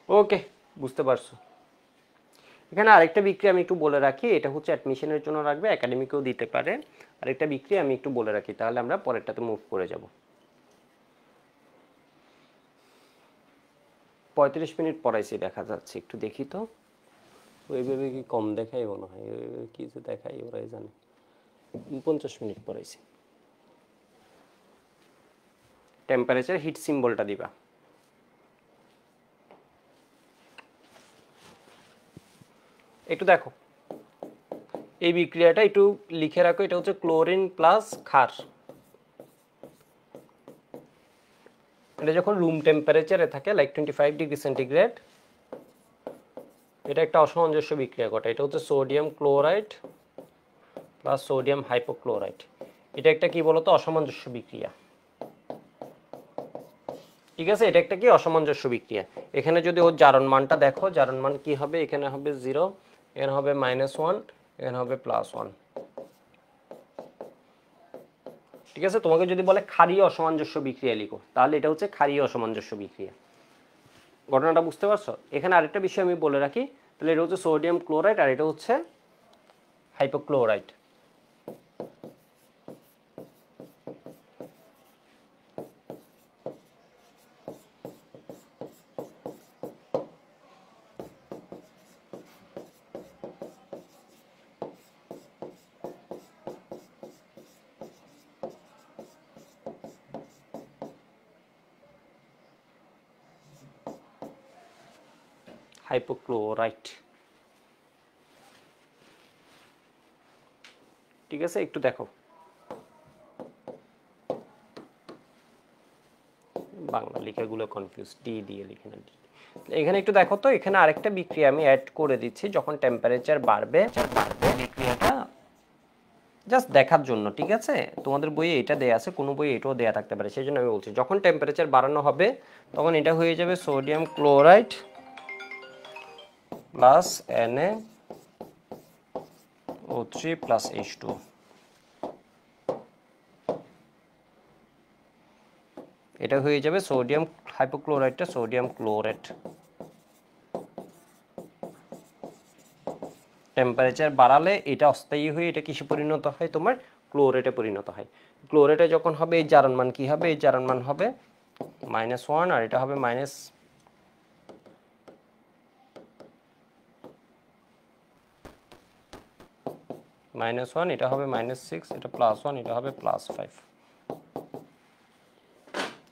ওকে, বুঝতে পারছো। এখানে আরেকটা বিক্রিয়া আমি একটু বলে রাখি, এটা হচ্ছে অ্যাডমিশনের জন্য রাখবে, একাডেমিকেও দিতে পারে। আরেকটা বিক্রিয়া আমি একটু বলে রাখি, তাহলে আমরা পরেরটাতে মুভ করে যাব। 35 মিনিট পড়াইছি দেখা যাচ্ছে, একটু দেখি তো ওইভাবে কি কম দেখাই, মনে হয় কি যে দেখাই ওরাই জানে। 50 মিনিট পড়াইছি। টেম্পারেচার হিট সিম্বলটা দিবা। একটু দেখো এই বিক্রিয়াটা একটু লিখে রাখো, এটা হচ্ছে ক্লোরিন প্লাস ক্ষার। এটা যখন রুম টেম্পারেচারে থাকে লাইক 25 ডিগ্রি সেন্টিগ্রেড, এটা একটা অসামঞ্জস্য বিক্রিয়া ঘটে। এটা হচ্ছে sodium chloride plus sodium hypochlorite. এটা একটা কি বলতো, অসামঞ্জস্য বিক্রিয়া। ঠিক আছে, এটা একটা কি অসামঞ্জস্য বিক্রিয়া। এখানে যদি ওর জারণ মানটা দেখো, জারণ মান কি হবে, এখানে হবে 0, এখানে হবে -1, এখানে হবে +1। ঠিক আছে, তোমাকে যদি বলে ক্ষারীয় অসামঞ্জস্য বিক্রিয়া লিখো, তাহলে এটা হচ্ছে ক্ষারীয় অসামঞ্জস্য বিক্রিয়া। ঘটনাটা বুঝতে পারছো? এখানে আরেকটা বিষয় আমি বলে রাখি, তাহলে এটা হচ্ছে সোডিয়াম ক্লোরাইড আর এটা হচ্ছে হাইপোক্লোরাইড। হাইপোক্লোরাইট, ঠিক আছে? একটু দেখো, বাংলা লেখাগুলো কনফিউজ, ডি দিয়ে লিখে না, ডি। এখানে একটু দেখো তো, এখানে আরেকটা বিক্রিয়া আমি অ্যাড করে দিচ্ছি। যখন টেম্পারেচার বাড়বে বিক্রিয়াটা জাস্ট দেখার জন্য, ঠিক আছে? তোমাদের বইয়ে এটা দেয়া আছে, কোনো বইয়ে এটাও দেয়া থাকতে পারে, সেই জন্য আমি বলছি যখন টেম্পারেচার বাড়ানো হবে তখন এটা হয়ে যাবে sodium chloride plus NaO3 plus H2O। এটা হয়ে যাবে সোডিয়াম হাইপোক্লোরাইডটা সোডিয়াম ক্লোরেট। টেম্পারেচার বাড়ালে এটা অস্থায়ী হয়ে এটা কিসে পরিণত হয়? তোমার ক্লোরেটে পরিণত হয়। ক্লোরেটে যখন হবে এই জারণ মান কি হবে? এই জারণ মান হবে -1 আর এটা হবে -1, এটা হবে -6, এটা +1, এটা হবে +5।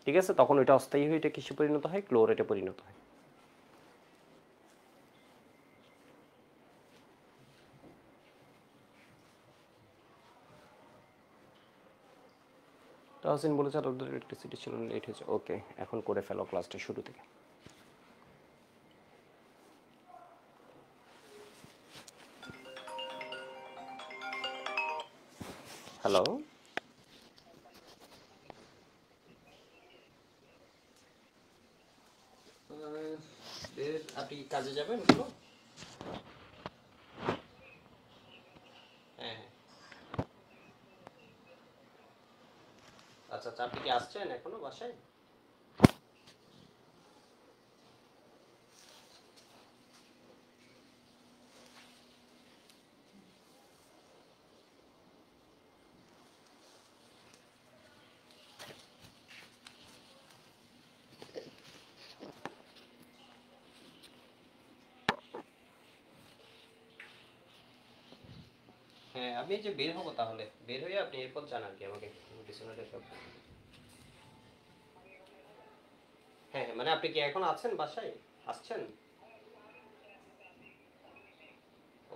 ঠিক আছে? তখন এটা অস্থায়ী হয়ে এটা কিসে পরিণত হয়? ক্লোরেটে পরিণত হয়। তাহসিন বলেছে আর ওদের ইলেকট্রিসিটি ছিল লেট হয়েছে। ওকে, এখন করে ফেলো ক্লাসটা শুরু থেকে। হ্যালো, আপনি কাজে যাবেন? হ্যাঁ, আচ্ছা আচ্ছা, আপনি কি আসছেন এখনো বাসায়? হ্যাঁ, আমি যে বের হবো, তাহলে বের হয়ে আপনি এরপর জানান কি আমাকে বিছানাটা সব। হ্যাঁ হ্যাঁ, মানে আপনি কি এখন আছেন বাসায়? আসছেন?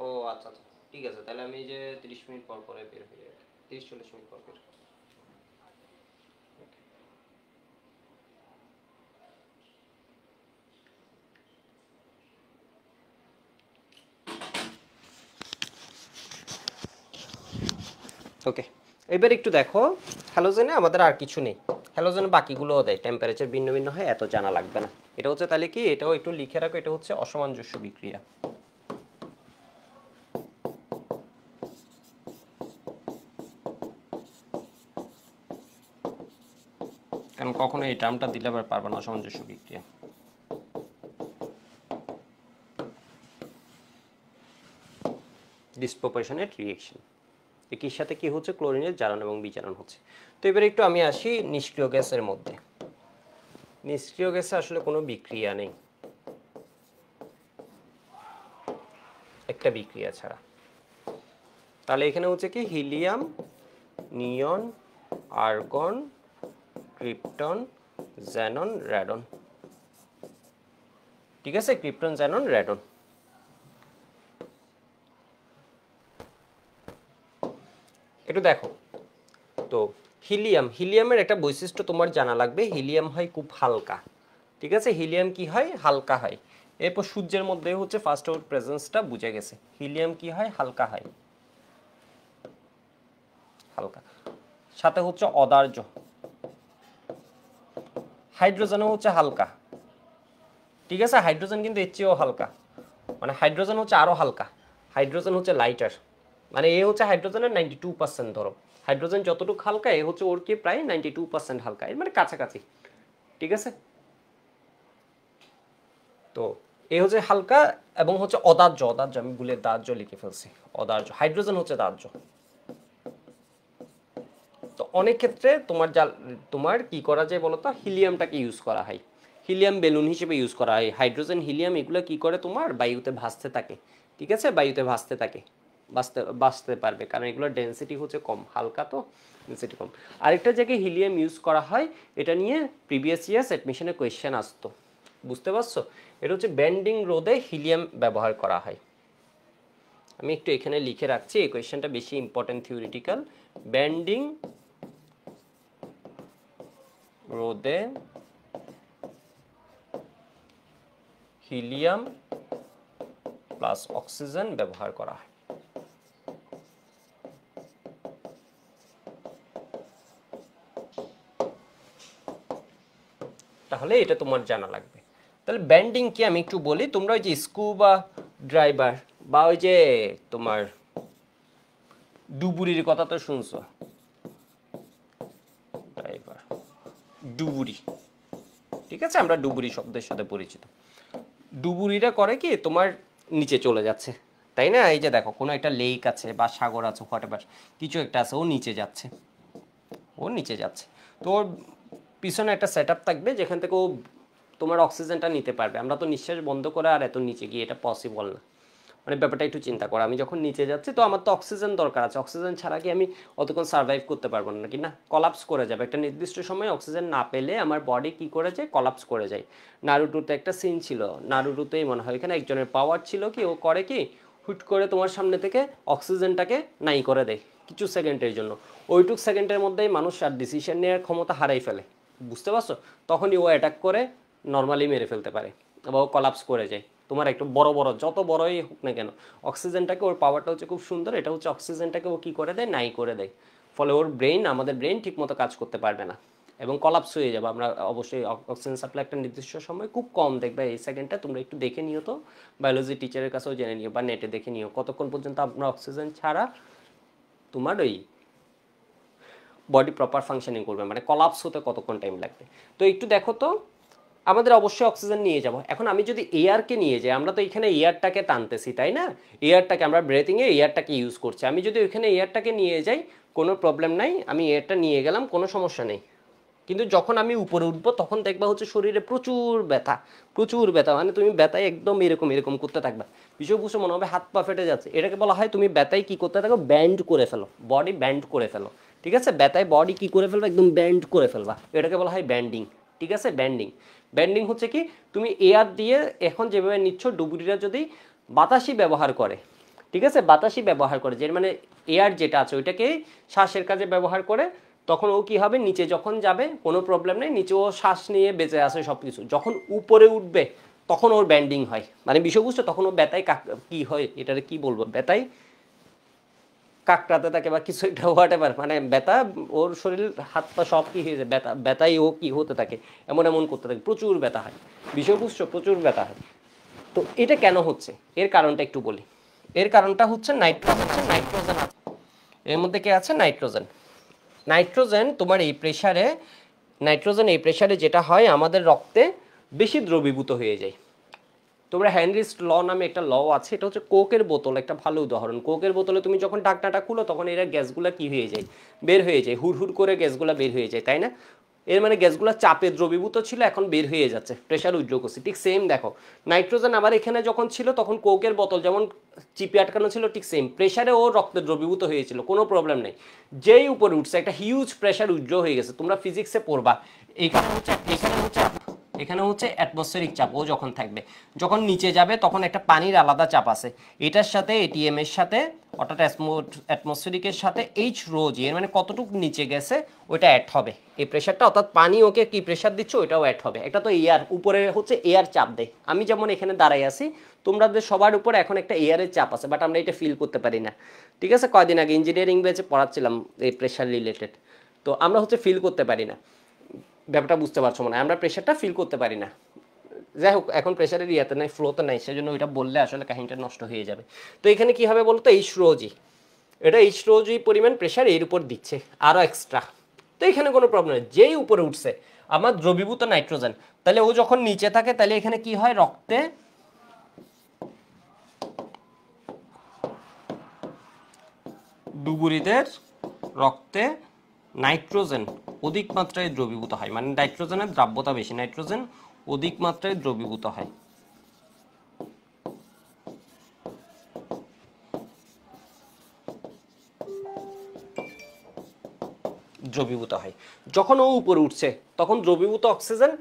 ও আচ্ছা আচ্ছা, ঠিক আছে, তাহলে আমি যে 30 মিনিট পর পরে বের হয়ে যাবো, 30-40 মিনিট পর বের। ওকে, এবার একটু দেখো, হ্যালোজেনে আমাদের আর কিছু নেই। হ্যালোজেনে বাকিগুলোও দেয়, টেম্পারেচার ভিন্ন ভিন্ন হয়, এত জানা লাগবে না। এটা হচ্ছে তাহলে কি, এটাও একটু লিখে রাখো, এটা হচ্ছে অসামঞ্জস্য বিক্রিয়া। কারণ কখনো এই টার্মটা দিলে আবার পারবে না, অসামঞ্জস্য বিক্রিয়া। ডিসপ্রপোর্শনেট রিঅ্যাকশন, একির সাথে কি হচ্ছে? ক্লোরিনের জারণ এবং বিজারণ হচ্ছে। তো এবার একটু আমি আসি নিষ্ক্রিয় গ্যাসের মধ্যে। নিষ্ক্রিয় গ্যাসে আসলে কোনো বিক্রিয়া নেই, একটা বিক্রিয়া ছাড়া। তাহলে এখানে হচ্ছে কি, হিলিয়াম, নিয়ন, আর্গন, ক্রিপ্টন, জ্যানন, র্যাডন। ঠিক আছে, ক্রিপ্টন, জ্যানন, র্যাডন। একটু দেখো তো, হিলিয়ামের একটা বৈশিষ্ট্য তোমার জানা লাগবে, হিলিয়াম হয় খুব হালকা। ঠিক আছে, হিলিয়াম কি হয়? হালকা হয়। এরপর সূর্যের মধ্যে হচ্ছে ফার্স্ট ওর প্রেজেন্সটা বুঝে গেছে, হিলিয়াম কি হয়? হালকা হয়, হালকা। সাথে হচ্ছে অদার্য। হাইড্রোজেনও হচ্ছে হালকা। ঠিক আছে, হাইড্রোজেন কিন্তু এর চেয়েও হালকা, মানে হাইড্রোজেন হচ্ছে আরো হালকা, হাইড্রোজেন হচ্ছে লাইটার। মানে এ হচ্ছে হাইড্রোজেনের 92%, ধরো হাইড্রোজেন যতটুকু হালকা, এ হচ্ছে ওর কি প্রায় 92% হালকা, এর মানে কাছাকাছি। ঠিক আছে, তো এই হচ্ছে হালকা এবং হচ্ছে অদাহ্য, অদাহ্য আমি ভুলে দাহ্য লিখে ফেলছি, অদাহ্য। হাইড্রোজেন হচ্ছে দাহ্য। তো অনেক ক্ষেত্রে তোমার কি করা যায় বলো তো, হিলিয়ামটাকে ইউজ করা হয়, হিলিয়াম বেলুন হিসেবে ইউজ করা হয়। হাইড্রোজেন হিলিয়াম এগুলো কি করে তোমার বায়ুতে ভাসতে থাকে, ঠিক আছে, বায়ুতে ভাসতে থাকে, বাঁচতে পারবে, কারণ এগুলোর ডেনসিটি হচ্ছে কম, হালকা তো ডেনসিটি কম। আরেকটা জায়গায় হিলিয়াম ইউজ করা হয়, এটা নিয়ে প্রিভিয়াস ইয়ার্স অ্যাডমিশনে কোয়েশ্চেন আসতো, বুঝতে পারছো? এটা হচ্ছে ব্যান্ডিং রোধে হিলিয়াম ব্যবহার করা হয়। আমি একটু এখানে লিখে রাখছি, এই কোয়েশ্চেনটা বেশি ইম্পর্টেন্ট থিওরিটিক্যাল। ব্যান্ডিং রোধে হিলিয়াম প্লাস অক্সিজেন ব্যবহার করা হয়। তাহলে এটা তোমার জানা লাগবে। তাহলে ব্যান্ডিং কি আমি একটু বলি, তোমরা ওই যে স্কুবা ড্রাইভার বা ওই যে তোমার ডুবুরির কথা তো শুনছো, ড্রাইভার ডুবুরি, ঠিক আছে, আমরা ডুবুরি শব্দের সাথে পরিচিত। ডুবুরিরা করে কি তোমার নিচে চলে যাচ্ছে, তাই না? এই যে দেখো কোনো একটা লেক আছে বা সাগর আছে, হোয়াটএভার কিছু একটা আছে, ও নিচে যাচ্ছে, ও নিচে যাচ্ছে। তো ওর পিছনে একটা সেট আপ থাকবে যেখান থেকে ও তোমার অক্সিজেনটা নিতে পারবে। আমরা তো নিঃশ্বাস বন্ধ করে আর এত নিচে গিয়ে এটা পসিবল না, মানে ব্যাপারটা একটু চিন্তা করো। আমি যখন নিচে যাচ্ছি তো আমার তো অক্সিজেন দরকার আছে, অক্সিজেন ছাড়া কি আমি অতক্ষণ সার্ভাইভ করতে পারবো না, নাকি না? কলাপস করে যাবে, একটা নির্দিষ্ট সময় অক্সিজেন না পেলে আমার বডি কি করে যায়, কলাপস করে যায়। নারুটোতে একটা সিন ছিল, নারুটোতেই মনে হয়, এখানে একজনের পাওয়ার ছিল কি, ও করে কি হুট করে তোমার সামনে থেকে অক্সিজেনটাকে নাই করে দেয় কিছু সেকেন্ডের জন্য। ওইটুক সেকেন্ডের মধ্যেই মানুষ আর ডিসিশন নেওয়ার ক্ষমতা হারাই ফেলে, বুঝতে পারছো? তখনই ও অ্যাটাক করে নর্মালি মেরে ফেলতে পারে বা ও কলাপস করে যায়। তোমার একটু বড় বড় যত বড়ই হোক না কেন, অক্সিজেনটাকে, ওর পাওয়ারটা হচ্ছে খুব সুন্দর, এটা হচ্ছে অক্সিজেনটাকে ও কী করে দেয়, নাই করে দেয়। ফলে ওর ব্রেন, আমাদের ব্রেন ঠিকমতো কাজ করতে পারবে না এবং কলাপস হয়ে যাবে। আমরা অবশ্যই অক্সিজেন সাপ্লাই একটা নির্দিষ্ট সময় খুব কম দেখবে, এই সেকেন্ডটা তোমরা একটু দেখে নিও তো, বায়োলজি টিচারের কাছেও জেনে নিও বা নেটে দেখে নিও কতক্ষণ পর্যন্ত আমরা অক্সিজেন ছাড়া তোমার ওই বডি প্রপার ফাংশনিং করবে, মানে কলাপস হতে কতক্ষণ টাইম লাগবে। তো একটু দেখো তো, আমাদের অবশ্যই অক্সিজেন নিয়ে যাব। এখন আমি যদি এয়ারকে নিয়ে যাই, আমরা তো এখানে এয়ারটাকে টানতেছি, তাই না? এয়ারটাকে আমরা ব্রেথিংয়ে এয়ারটাকে ইউজ করছি। আমি যদি ওইখানে এয়ারটাকে নিয়ে যাই, কোনো প্রবলেম নাই, আমি এয়ারটা নিয়ে গেলাম, কোনো সমস্যা নেই। কিন্তু যখন আমি উপরে উঠবো তখন দেখবা হচ্ছে শরীরে প্রচুর ব্যথা, প্রচুর ব্যথা, মানে তুমি ব্যথায় একদম এরকম এরকম করতে থাকবা, বিষয়বস্তু মনে হবে হাত পা ফেটে যাচ্ছে। এটাকে বলা হয় তুমি ব্যথায় কি করতে থাকো, ব্যান্ড করে ফেলো, বডি ব্যান্ড করে ফেলো, ঠিক আছে? ব্যথায় বডি কি করে ফেলবা, একদম ব্যান্ড করে ফেলবা, এটাকে বলা হয় ব্যান্ডিং, ঠিক আছে? ব্যান্ডিং। ব্যান্ডিং হচ্ছে কি, তুমি এয়ার দিয়ে এখন যেভাবে নিচ্ছ, ডুবুরিরা যদি বাতাসি ব্যবহার করে, ঠিক আছে, বাতাসি ব্যবহার করে, যে মানে এয়ার যেটা আছে ওইটাকে শ্বাসের কাজে ব্যবহার করে, তখন ও কি হবে, নিচে যখন যাবে কোনো প্রবলেম নেই, নিচে ও শ্বাস নিয়ে বেঁচে আসে সব কিছু। যখন উপরে উঠবে তখন ওর ব্যান্ডিং হয়, মানে বিষয়বস্তু তখন ও ব্যথায় কি হয়, এটারে কি বলবো, ব্যথায় কাকড়াতে থাকে বা কিছু একটা হোয়াট এভার, মানে ব্যথা, ওর শরীর হাত পা সব কি হয়েছে, ব্যথায় ও কি হতে থাকে, এমন এমন করতে থাকে, প্রচুর ব্যথা হয়, বিষয়বস্তু প্রচুর ব্যথা হয়। তো এটা কেন হচ্ছে, এর কারণটা একটু বলি। এর কারণটা হচ্ছে নাইট্রোজেন আছে এর মধ্যে, কে আছে, নাইট্রোজেন। নাইট্রোজেন তোমার এই প্রেসারে, নাইট্রোজেন এই প্রেসারে যেটা হয়, আমাদের রক্তে বেশি দ্রবীভূত হয়ে যায়। তোমরা হেনরিস ল নামে একটা ল আছে, এটা হচ্ছে কোকের বোতল, একটা ভালো উদাহরণ। কোকের বোতলে তুমি যখন ঢাকনাটা খুলো তখন এরা গ্যাসগুলা কি হয়ে যায়, বের হয়ে যায়, হুড় করে গ্যাসগুলা বের হয়ে যায়, তাই না? এর মানে গ্যাসগুলো চাপে দ্রবীভূত ছিল, এখন বের হয়ে যাচ্ছে, প্রেশার উইথড্র করছে। ঠিক সেম দেখো, নাইট্রোজেন আবার এখানে যখন ছিল তখন কোকের বোতল যেমন চিপে আটকানো ছিল, ঠিক সেম প্রেশারে ও রক্তে দ্রবীভূত হয়েছিল, কোনো প্রবলেম নেই। যেই উপরে উঠছে একটা হিউজ প্রেশার উইথড্র হয়ে গেছে। তোমরা ফিজিক্সে পড়বা, এখানে হচ্ছে অ্যাটমসফেরিক চাপ, ও যখন থাকবে, যখন নিচে যাবে তখন একটা পানির আলাদা চাপ আছে, এটার সাথে এটিএম এর সাথে, অর্থাৎ অ্যাটমসফেরিকের সাথে এইচ রো জি, এর মানে কতটুকু নিচে গেছে ওইটা অ্যাড হবে এই প্রেশারটা, অর্থাৎ পানি ওকে কি প্রেশার দিচ্ছে ওইটাও অ্যাড হবে। এটা তো এয়ার, উপরে হচ্ছে এয়ার চাপ দেয়। আমি যেমন এখানে দাঁড়াই আছি, তোমাদের সবার উপরে এখন একটা এয়ারের চাপ আছে, বাট আমরা এটা ফিল করতে পারি না, ঠিক আছে? কয়দিন আগে ইঞ্জিনিয়ারিং ব্যাচে পড়াচ্ছিলাম এই প্রেশার রিলেটেড, তো আমরা হচ্ছে ফিল করতে পারি না, ব্যাপারটা বুঝতে পারছো মনে হয়, আমরা প্রেশারটা ফিল করতে পারি না। যাই হোক, এখন প্রেশারের ইয়াতে নাই, ফ্লোতে নাই, সেজন্য ওইটা বললে আসলে কাহিনীটা নষ্ট হয়ে যাবে। তো এখানে কি হবে বলতো, এইচ রো জি, এটা এইচ রো জি পরিমাণ প্রেশার এর উপর দিচ্ছে আরও এক্সট্রা। তো এখানে কোনো প্রবলেম নেই, যেই উপরে উঠছে আমার দ্রবীভূত নাইট্রোজেন, তাহলে ও যখন নিচে থাকে তাহলে এখানে কি হয়, রক্তে ডুবুরিদের রক্তে নাইট্রোজেন অধিক মাত্রায় দ্রবীভূত হয়, মানে নাইট্রোজেনের দ্রাব্যতা বেশি, নাইট্রোজেন অধিক মাত্রায় দ্রবীভূত হয়। দ্রবীভূত হয় যখন ও উপরে উঠছে, তখন দ্রবীভূত অক্সিজেন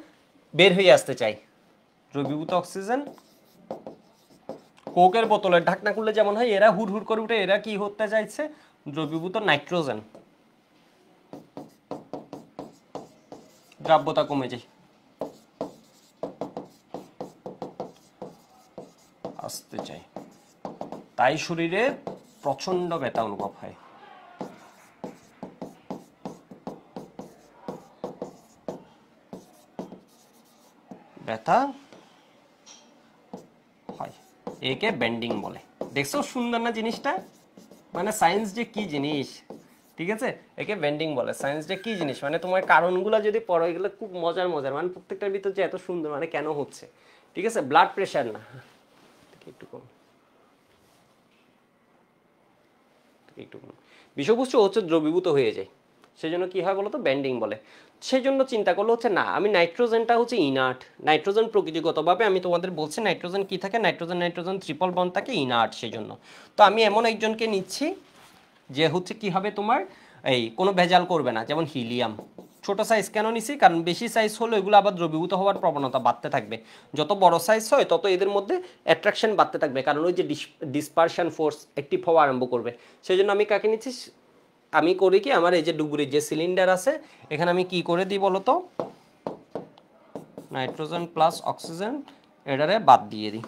বের হয়ে আসতে চাই। দ্রবীভূত অক্সিজেন কোকের বোতলের ঢাকনা খুললে যেমন হয়, এরা হুড় হুড় করে উঠে, এরা কি হতে চাইছে, দ্রবীভূত নাইট্রোজেন, দ্রাব্যতা কমে যায়, আসতে চাই, তাই শরীরে প্রচন্ড ব্যথা অনুভব হয়। ব্যথা হয়, একে বেন্ডিং বলে। দেখছো সুন্দর না জিনিসটা, মানে সায়েন্স যে কি জিনিস, ঠিক আছে, একে বেন্ডিং বলে। সায়েন্স যে কি জিনিস, মানে তোমার কারণগুলো যদি পড়ো, এগুলো খুব মজার মজার, মানে প্রত্যেকটার ভিতর যে এত সুন্দর, মানে কেন হচ্ছে, ঠিক আছে। ব্লাড প্রেশার না, একটু কম, একটু কম, বিষবস্তু হচ্ছে দ্রবীভূত হয়ে যায়, সেই জন্য কি হয় বলতো, বেন্ডিং বলে। সেই জন্য চিন্তা করলো হচ্ছে না, আমি নাইট্রোজেনটা হচ্ছে ইনার্ট, নাইট্রোজেন প্রকৃতিগতভাবে আমি তোমাদের বলছি নাইট্রোজেন কি থাকে, নাইট্রোজেন নাইট্রোজেন ট্রিপল বন্ড থাকে, ইনার্ট, সেই জন্য। তো আমি এমন একজনকে নিচ্ছি যে হচ্ছে কি হবে তোমার, এই কোনো ভেজাল করবে না, যেমন হিলিয়াম। ছোট সাইজ কেন নিছি, কারণ বেশি সাইজ হলে এগুলো আবার দ্রবীভূত হওয়ার প্রবণতা বাড়তে থাকবে, যত বড় সাইজ হয় তত এদের মধ্যে অ্যাট্রাকশন বাড়তে থাকবে, কারণ ওই যে ডিসপারশন ফোর্স অ্যাক্টিভ হওয়া আরম্ভ করবে। সেই জন্য আমি কাকে নিচ্ছি, আমি করি কি, আমার এই যে ডুবুরির যে সিলিন্ডার আছে, এখানে আমি কি করে দিই বলতো, নাইট্রোজেন প্লাস অক্সিজেন এটারে বাদ দিয়ে দিই,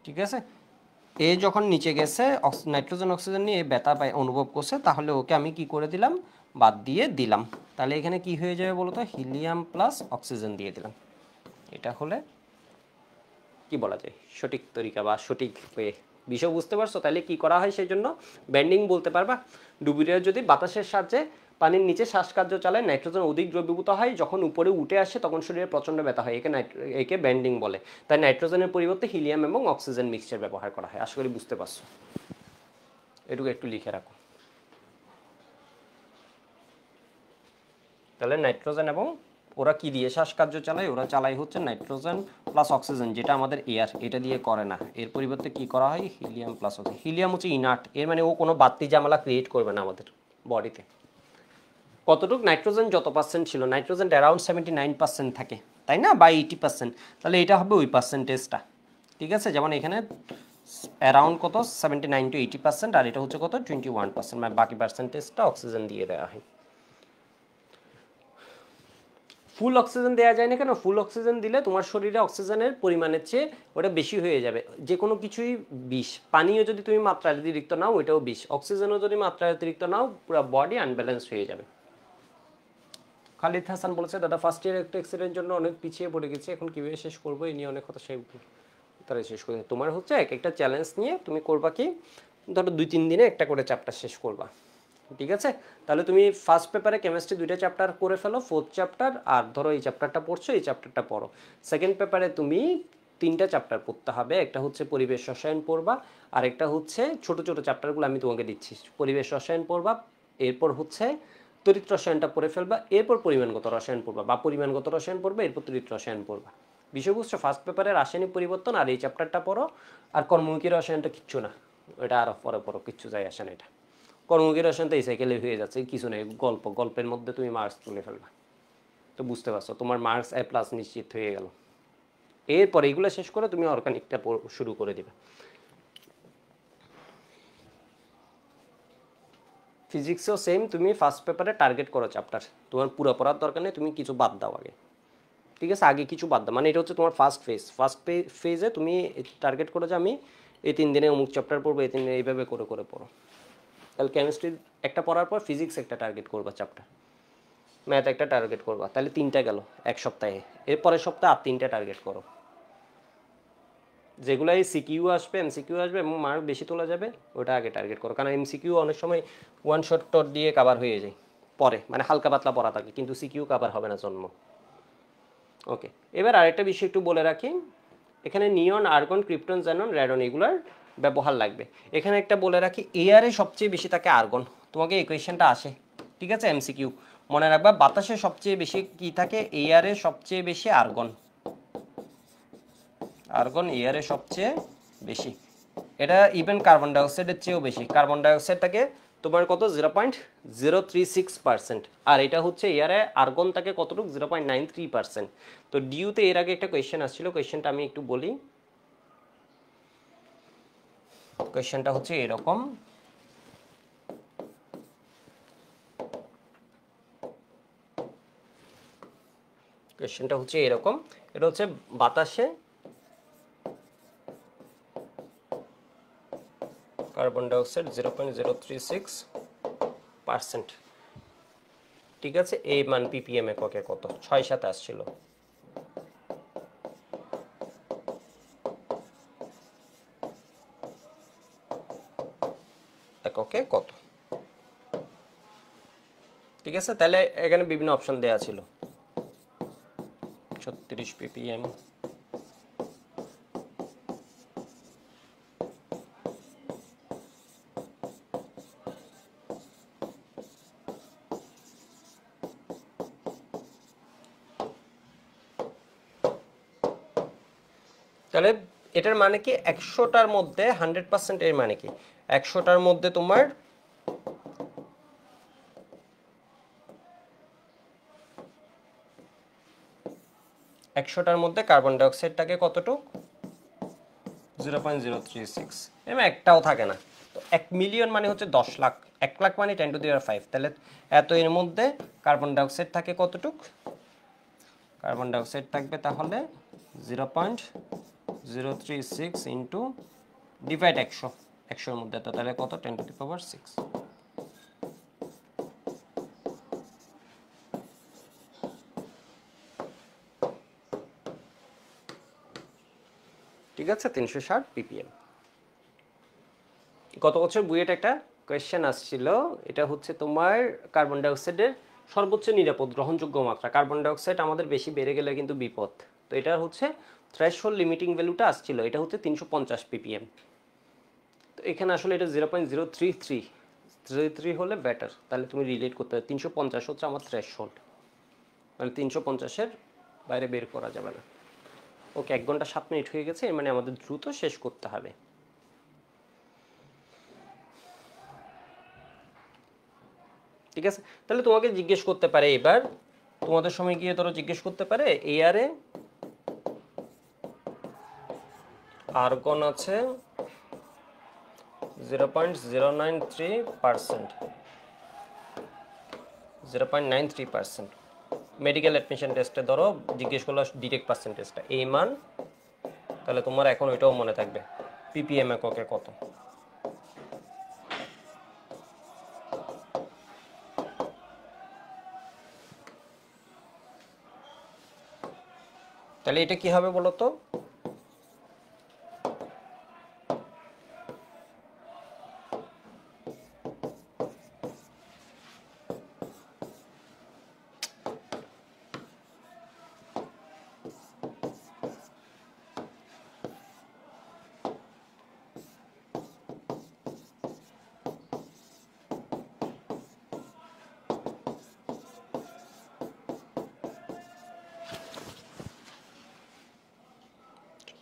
ঠিক আছে। এ যখন নিচে গেছে, নাইট্রোজেন অক্সিজেন নিয়ে ব্যথা পায় অনুভব করছে, তাহলে ওকে আমি কি করে দিলাম, বাদ দিয়ে দিলাম। তাহলে এখানে কি হয়ে যাবে বলতো, হিলিয়াম প্লাস অক্সিজেন দিয়ে দিলাম। এটা হলে কি বলা যায়, সঠিক তরিকা বা সঠিক ওয়ে। বিষয় বুঝতে পারছো, তাহলে কি করা হয়, সেই জন্য ব্যান্ডিং বলতে পারবা। ডুবুরিরা যদি বাতাসের সাহায্যে পানির নিচে শ্বাসকার্য চালায়, নাইট্রোজেন অধিক দ্রবীভূত হয়, যখন উপরে উঠে আসে তখন শরীরে প্রচণ্ড ব্যথা হয়, একে ব্যান্ডিং বলে। তাই নাইট্রোজেনের পরিবর্তে হিলিয়াম এবং অক্সিজেন মিক্সচার ব্যবহার করা হয়। আশা করি বুঝতে পারছো, এটুকু একটু লিখে রাখো। তাহলে নাইট্রোজেন এবং ওরা কি দিয়ে শ্বাসকার্য চালায়, ওরা চালায় হচ্ছে নাইট্রোজেন প্লাস অক্সিজেন, যেটা আমাদের এয়ার, এটা দিয়ে করে না। এর পরিবর্তে কি করা হয়, হিলিয়াম প্লাস অক্সিজেন। হিলিয়াম হচ্ছে ইনার্ট, এর মানে ও কোনো বাড়তি ঝামেলা ক্রিয়েট করবে না আমাদের বডিতে। কতটুকু, নাইট্রোজেন যত পার্সেন্ট ছিল, নাইট্রোজেন অ্যারাউন্ড 79% থাকে, তাই না, বা 80%, তাহলে এটা হবে ওই পার্সেন্টেজটা, ঠিক আছে। যেমন এখানে অ্যারাউন্ড কত, 79 to 80%, আর এটা হচ্ছে কত, 21%, মানে বাকি পার্সেন্টেজটা অক্সিজেন দিয়ে দেওয়া হয়। ফুল অক্সিজেন দেওয়া যায় না কেন, ফুল অক্সিজেন দিলে তোমার শরীরে অক্সিজেনের পরিমাণের চেয়ে ওটা বেশি হয়ে যাবে। যে কোনো কিছুই বিষ, পানিও যদি তুমি মাত্রায় অতিরিক্ত নাও ওইটাও বিষ, অক্সিজেনও যদি মাত্রায় অতিরিক্ত নাও পুরো বডি আনব্যালেন্স হয়ে যাবে। খালিদ হাসান বলেছে, দাদা ফার্স্ট ইয়ার একটা এক্সিডেন্টের জন্য অনেক পিছিয়ে পড়ে গেছে, এখন কীভাবে শেষ করবো, এই নিয়ে অনেক কথা, সেই তারা শেষ করে। তোমার হচ্ছে এক একটা চ্যালেঞ্জ নিয়ে তুমি করবা কি, ধরো 2-3 দিনে একটা করে চ্যাপ্টার শেষ করবা, ঠিক আছে। তাহলে তুমি ফার্স্ট পেপারে কেমিস্ট্রি 2টা চ্যাপ্টার করে ফেলো, 4th চ্যাপ্টার, আর ধরো এই চ্যাপ্টারটা পড়ছো, এই চ্যাপ্টারটা পড়ো। সেকেন্ড পেপারে তুমি 3টা চ্যাপ্টার পড়তে হবে, একটা হচ্ছে পরিবেশ রসায়ন পড়বা, আর একটা হচ্ছে ছোট ছোট চ্যাপ্টারগুলো আমি তোমাকে দিচ্ছি, পরিবেশ রসায়ন পড়বা, এরপর হচ্ছে তড়িৎ রসায়নটা পড়ে ফেলবা, এরপর পরিমাণগত রসায়ন পড়বা, বা পরিমাণগত রসায়ন পড়বা, এরপর তড়িৎ রসায়ন পড়বা। বিষয়বস্তু ফার্স্ট পেপারে রাসায়নিক পরিবর্তন আর এই চ্যাপ্টারটা পড়ো, আর কর্মমুখী রসায়নটা কিচ্ছু না, ওটা আরও পরে পড়ো, কিচ্ছু যায় আসে না। এটা কর্মমুখী রসায়ন তো এই সাইকেলে হয়ে যাচ্ছে, কিছু নেই, গল্পের মধ্যে তুমি মার্কস তুলে ফেলবা। তো বুঝতে পারছো, তোমার মার্কস A+ নিশ্চিত হয়ে গেল। এরপর এইগুলো শেষ করে তুমি অর্গানিকটা শুরু করে দিবে। ফিজিক্সেও সেম, তুমি ফার্স্ট পেপারে টার্গেট করো চ্যাপ্টার, তোমার পুরো পড়ার দরকার নেই, তুমি কিছু বাদ দাও আগে, ঠিক আছে, আগে কিছু বাদ দাও, মানে এটা হচ্ছে তোমার ফার্স্ট ফেজ। ফার্স্ট ফেজে তুমি টার্গেট করো যে আমি এই 3 দিনে অমুক চ্যাপ্টার পড়বো, এই 3 দিনে এইভাবে করে করে পড়ো। তাহলে কেমিস্ট্রি একটা পড়ার পর ফিজিক্স একটা টার্গেট করবা চ্যাপ্টার, ম্যাথ একটা টার্গেট করবা, তাহলে 3টা গেল এক সপ্তাহে। এর পরের সপ্তাহে আর 3টা টার্গেট করো, যেগুলাই সিকিউ আসবে এমসিকিউ আসবে এবং মার্ক বেশি তোলা যাবে ওটা আগে টার্গেট করো, কারণ এমসিকিউ অনেক সময় ওয়ান শট টট দিয়ে কাভার হয়ে যায় পরে, মানে হালকা পাতলা পড়া থাকে, কিন্তু সিকিউ কাভার হবে না জন্ম। ওকে, এবার আরেকটা বিষয় একটু বলে রাখি, এখানে নিয়ন, আর্গন, ক্রিপ্টন, জ্যানন, র্যাডন এগুলার ব্যবহার লাগবে। এখানে একটা বলে রাখি, এয়ারে সবচেয়ে বেশি থাকে আর্গন, তোমাকে এই কোয়েশ্চেনটা আসে, ঠিক আছে, এমসিকিউ মনে রাখবা। বাতাসে সবচেয়ে বেশি কি থাকে, এয়ারে সবচেয়ে বেশি আর্গন, আর্গন এয়ারে সবচেয়ে বেশি। এটা ইভেন কার্বন ডাইঅক্সাইডের চেয়েও বেশি। কার্বন ডাইঅক্সাইড থাকে তোমার কত, 0.036%, আর এটা হচ্ছে এয়ারে আর্গন থাকে কতটুকু, 0.93%। তো ডিউতে এর আগে একটা কোয়েশ্চেন আসছিল, কোয়েশ্চেনটা আমি একটু বলি। কোয়েশ্চেনটা হচ্ছে এরকম, কোয়েশ্চেনটা হচ্ছে এরকম, এটা হচ্ছে বাতাসে কার্বন ডাইঅক্সাইড 0.036%, ঠিক আছে, এই মান পিপিএম এককে কত, 6-7 আসছিল, এককে কত, ঠিক আছে। তাহলে এখানে বিভিন্ন অপশন দেওয়া ছিল, 36 ppm, তাহলে এটার মানে কি 100টার মধ্যে 100% এর মানে কি, 100টার মধ্যে তোমার 100টার মধ্যে কার্বন ডাইঅক্সাইড থাকে কতটুকু, 0.036, এমন একটাও থাকে না। তো 1 মিলিয়ন মানে হচ্ছে 10 লাখ, 1 লাখ মানে 10⁵, তাহলে এত এর মধ্যে কার্বন ডাইঅক্সাইড থাকে কতটুকু, কার্বন ডাইঅক্সাইড থাকবে তাহলে 0.036 ইন্টু ডিভাইড 100, 100-এর মধ্যে তো তাহলে কত, 10⁶। ঠিক আছে, 360 ppm। গত বছর বুয়েট একটা কোয়েশ্চেন আসছিল, এটা হচ্ছে তোমার কার্বন ডাইঅক্সাইডের সর্বোচ্চ নিরাপদ গ্রহণযোগ্য মাত্রা। কার্বন ডাইঅক্সাইড আমাদের বেশি বেড়ে গেলে কিন্তু বিপদ, তো এটা হচ্ছে থ্রেশহোল্ড লিমিটিং ভ্যালুটা আসছিল, এটা হচ্ছে 350 ppm। তো এখানে আসলে এটা 0.033 হলে বেটার, তাহলে তুমি রিলেট করতে হবে, 350 হচ্ছে আমার থ্রেশহোল্ড, মানে 350-এর বাইরে বের করা যাবে না। ওকে, 1 ঘন্টা 7 মিনিট হয়ে গেছে, এর মানে আমাদের দ্রুত শেষ করতে হবে। ঠিক আছে, তাহলে তোমাকে জিজ্ঞেস করতে পারে, এবার তোমাদের সময় গিয়ে ধরো জিজ্ঞেস করতে পারে, এয়ারে আর্গন আছে 0.093%, 0.93%, মেডিকেল অ্যাডমিশন টেস্টে ধরো জিজ্ঞেস করলো ডিরেক্ট পার্সেন্টেজটা, এই মান, তাহলে তোমার এখন ওইটাও মনে থাকবে, পিপিএম এককে কত। তাহলে এটা কি হবে বলো তো,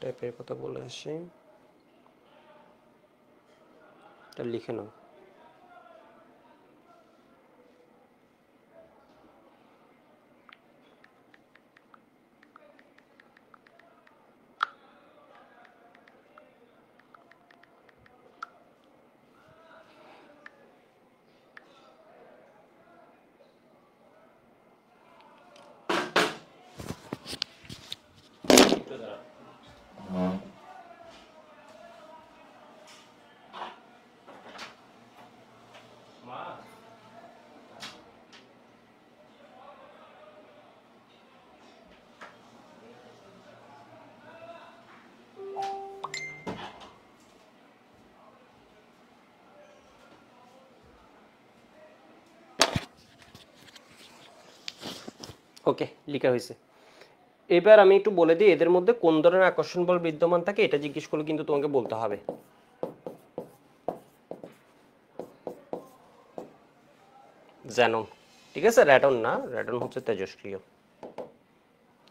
টাইপের কথা বলে আসি, এটা লিখে নাও। ওকে, লেখা হয়েছে। এবার আমি একটু বলে দিই এদের মধ্যে কোন ধরনের আকর্ষণ বল বিদ্যমান থাকে, এটা জিজ্ঞেস করলে কিন্তু তোমাকে বলতে হবে। জ্যানন, ঠিক আছে, র্যাডন না, র্যাডন হচ্ছে তেজস্ক্রিয়,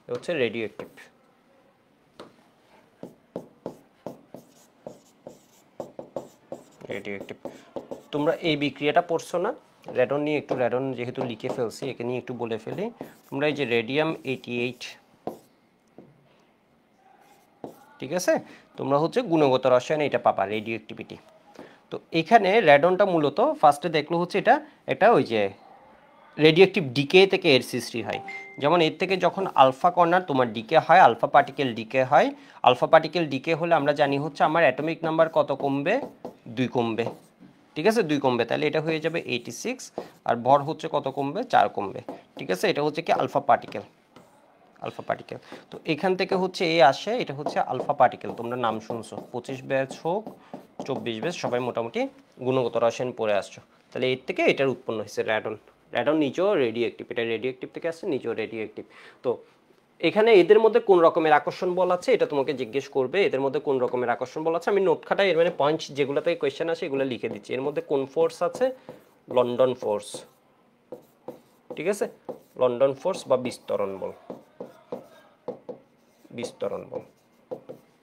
এটা হচ্ছে রেডিও অ্যাক্টিভ। রেডিও অ্যাক্টিভ, তোমরা এই বিক্রিয়াটা পড়ছো না? র্যাডন নিয়ে একটু, র্যাডন যেহেতু লিখে ফেলছি একে নিয়ে একটু বলে ফেলি। তোমরা এই যে রেডিয়াম 88, ঠিক আছে, তোমরা হচ্ছে গুণগত রসায়নে এটা পাবা, রেডিও অ্যাক্টিভিটি। তো এখানে র্যাডনটা মূলত ফার্স্টে দেখলো হচ্ছে এটা ওই যে রেডিও অ্যাক্টিভ ডিকে থেকে এর সৃষ্টি হয়। যেমন এর থেকে যখন আলফা কণার তোমার ডিকে হয়, আলফা পার্টিকেল ডিকে হয়, আলফা পার্টিকেল ডিকে হলে আমরা জানি হচ্ছে আমার অ্যাটমিক নাম্বার কত কমবে, 2 কমবে, ঠিক আছে, 2 কমবে, তাহলে এটা হয়ে যাবে 86, আর ভর হচ্ছে কত কমবে, 4 কমবে, ঠিক আছে, এটা হচ্ছে কি আলফা পার্টিকেল, আলফা পার্টিকেল। তো এখান থেকে হচ্ছে এ আসে, এটা হচ্ছে আলফা পার্টিকেল, তোমরা নাম শুনছো, 25 ব্যাচ হোক 24 ব্যাচ সবাই মোটামুটি গুণগত রসায়ন পড়ে আসছো। তাহলে এর থেকে এটার উৎপন্ন হয়েছে র্যাডন। র্যাডন নিজেও রেডিও অ্যাক্টিভ, এটা রেডিও অ্যাক্টিভ থেকে আসছে, নিজেও রেডিও অ্যাক্টিভ। তো এখানে এদের মধ্যে কোন রকমের আকর্ষণ বল আছে এটা তোমাকে জিজ্ঞেস করবে, এদের মধ্যে কোন রকমের আকর্ষণ বল আছে, আমি নোট খাটাই এর মানে পয়েন্ট যেগুলো থেকে কোয়েশ্চেন আসে এগুলো লিখে দিচ্ছি। এর মধ্যে কোন ফোর্স আছে, লন্ডন ফোর্স, ঠিক আছে, লন্ডন ফোর্স বা বিস্তরণ বল, বিস্তরণ বল,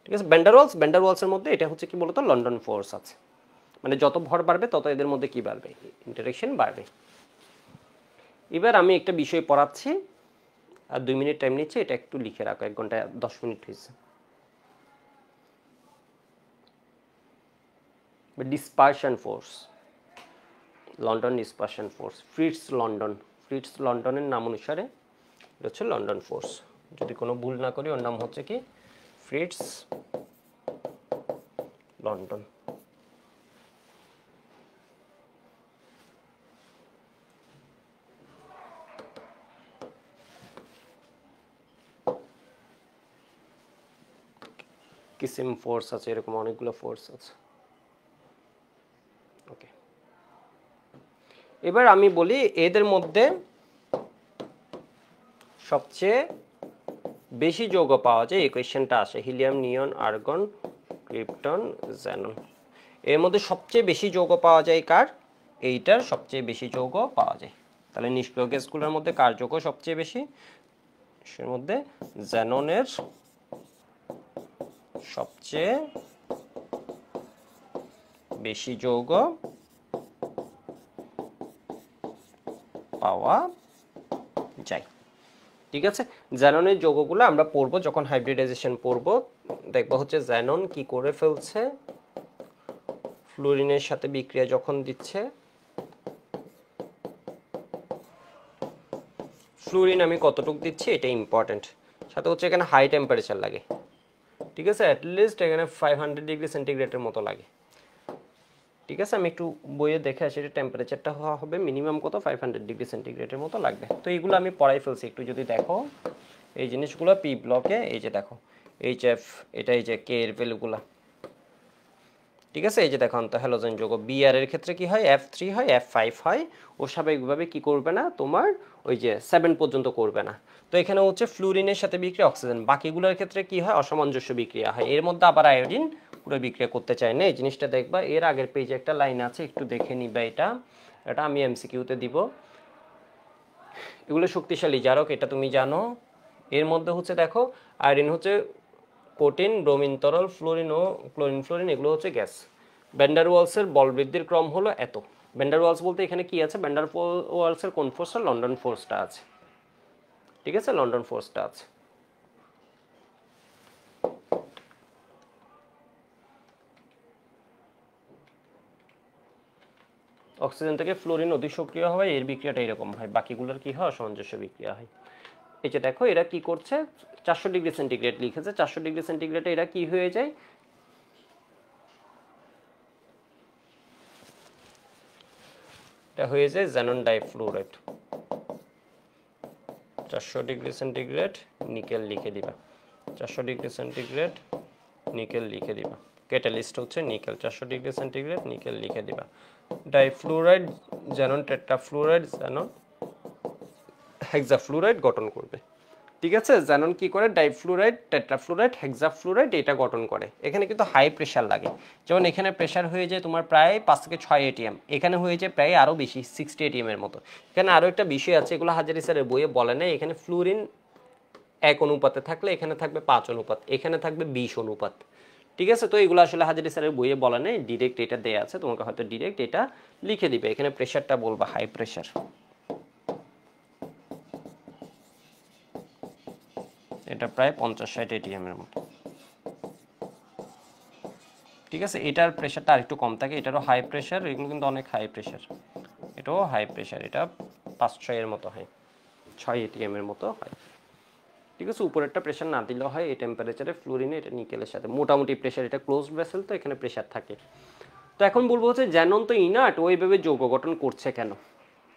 ঠিক আছে। ভ্যান্ডারওয়ালসের মধ্যে এটা হচ্ছে কি বলতো, লন্ডন ফোর্স আছে, মানে যত ভর বাড়বে তত এদের মধ্যে কি বাড়বে, ইন্টারেকশন বাড়বে। এবার আমি একটা বিষয় পড়াচ্ছি আর 2 মিনিট টাইম নিচ্ছে, এটা একটু লিখে রাখো, 1 ঘন্টা 10 মিনিট হয়েছে। Dispersion force, London dispersion force, Fritz লন্ডনের নাম অনুসারে এটা হচ্ছে লন্ডন ফোর্স, যদি কোনো ভুল না করি ওর নাম হচ্ছে কি ফ্রিটস লন্ডন। কিসিম ফোর্স আছে, এরকম অনেকগুলো ফোর্স আছে। ওকে, এবার আমি বলি এদের মধ্যে সবচেয়ে বেশি যৌগ পাওয়া যায়, এই কোয়েশ্চেনটা আসে, হিলিয়াম, নিয়ন, আর্গন, ক্রিপ্টন, জ্যানন। এর মধ্যে সবচেয়ে বেশি যৌগ পাওয়া যায় কার, এইটার সবচেয়ে বেশি যৌগ পাওয়া যায়। তাহলে নিষ্ক্রিয় গ্যাসগুলোর মধ্যে কার যৌগ সবচেয়ে বেশি, এর মধ্যে জ্যাননের সবচেয়ে বেশি যৌগ পাওয়া যায়, ঠিক আছে। জ্যাননের যৌগগুলো আমরা পড়বো যখন হাইব্রিডাইজেশন পড়বো, দেখবো হচ্ছে জ্যানন কি করে ফেলছে, ফ্লুরিনের সাথে বিক্রিয়া যখন দিচ্ছে, ফ্লুরিন আমি কতটুকু দিচ্ছি এটা ইম্পর্টেন্ট, সাথে হচ্ছে এখানে হাই টেম্পারেচার লাগে, ঠিক আছে, অ্যাটলিস্ট এখানে 500 ডিগ্রি সেন্টিগ্রেডের মতো লাগে, ঠিক আছে। আমি একটু বইয়ে দেখে আসি এটা টেম্পারেচারটা হবে মিনিমাম কত, 500 ডিগ্রি সেন্টিগ্রেডের মতো লাগবে। তো এইগুলো আমি পড়াই ফেলছি, একটু যদি দেখো এই জিনিসগুলো পি ব্লকে, এই যে দেখো এইচএফ, এটা এই যে কে এর ভ্যালুগুলো, ঠিক আছে, এই যে দেখো তো হ্যালোজেন যৌগ বিআর এর ক্ষেত্রে কি হয়, F3 হয়, F5 হয়, ও স্বাভাবিকভাবে কি করবে না তোমার ওই যে 7 পর্যন্ত করবে না। তো এখানে হচ্ছে ফ্লুরিনের সাথে বিক্রিয়া অক্সিজেন, বাকিগুলোর ক্ষেত্রে কি হয়, অসামঞ্জস্য বিক্রিয়া হয়। এর মধ্যে আবার আয়োডিন পুরো বিক্রিয়া করতে চায় না, এই জিনিসটা দেখবা। এর আগের পেজে একটা লাইন আছে, একটু দেখে নিবা, এটা আমি এমসিকিউতে দিব। এগুলো শক্তিশালী জারক, এটা তুমি জানো। এর মধ্যে হচ্ছে দেখো আয়োডিন হচ্ছে কঠিন, ব্রোমিন তরল, ফ্লোরিন ও ফ্লোরিন এগুলো হচ্ছে গ্যাস। ভ্যান্ডার ওয়ালসের বল বৃদ্ধির ক্রম হলো এত। ভ্যান্ডার ওয়ালস বলতে এখানে কি আছে, ভ্যান্ডার ওয়ালসের কোন ফোর্সটা, লন্ডন ফোর্সটা আছে, ঠিক আছে, লন্ডন ফোর্সটা আছে। অক্সিজেন থেকে ফ্লোরিন অতি সক্রিয় হয়, এর বিক্রিয়াটা এরকম হয়, বাকিগুলোর কি হয়, অসামঞ্জস্য বিক্রিয়া হয়। এই যে দেখো এরা কি করছে, 400 ডিগ্রি সেন্টিগ্রেড লিখেছে, 400 ডিগ্রি সেন্টিগ্রেডে এরা কি হয়ে যায়, এটা হয়ে যায় জ্যানন ডাইফ্লুরাইড। 400 ডিগ্রি সেন্টিগ্রেড নিকেল লিখে দিবা, 400 ডিগ্রি সেন্টিগ্রেড নিকেল লিখে দিবা, ক্যাটালিস্ট হচ্ছে নিকেল, 400 ডিগ্রি সেন্টিগ্রেড নিকেল লিখে দিবা। ডাইফ্লুরাইড জ্যানন টেট্রাফ্লুরাইড জ্যানন হেক্সাফ্লুরাইড গঠন করবে। ঠিক আছে, জ্যানন কি করে ডাইফ্লুরাইড, টেট্রাফ্লুরাইড, হেক্সাফ্লুরাইড এটা গঠন করে। এখানে কিন্তু হাই প্রেশার লাগে, যেমন এখানে প্রেশার হয়ে যায় তোমার প্রায় 5 থেকে 6 এটিএম, এখানে হয়ে যায় প্রায় আরও বেশি 60 এটিএম এর মতো। এখানে আরও একটা বিষয় আছে, এগুলো হাজারি স্যারের বইয়ে বলে নেই। এখানে ফ্লুরিন 1 অনুপাতে থাকলে এখানে থাকবে 5 অনুপাত, এখানে থাকবে 20 অনুপাত। ঠিক আছে, তো এগুলো আসলে হাজারি স্যারের বইয়ে বলে নেই, ডিরেক্ট এটা দেয়া আছে, তোমাকে হয়তো ডিরেক্ট এটা লিখে দিবে। এখানে প্রেশারটা বলবা হাই প্রেশার, এটা প্রায় 50-60 এটিএম এর মতো। ঠিক আছে, এটার প্রেশারটা আরেকটু কম থাকে, এটারও হাই প্রেশার, এগুলো কিন্তু অনেক হাই প্রেশার, এটাও হাই প্রেশার, এটা 5-6 এর মতো হয়, 6 এটিএম এর মতো হয়। ঠিক আছে, উপরেরটা প্রেশার না দিলেও হয় এই টেম্পারেচারে। ফ্লোরিনে এটা নিকেলের সাথে মোটামুটি প্রেশার, এটা ক্লোজড ভেসেল তো এখানে প্রেশার থাকে। তো এখন বলবো হচ্ছে জ্যানন তো ইনার্ট, ওইভাবে যৌগ গঠন করছে কেন?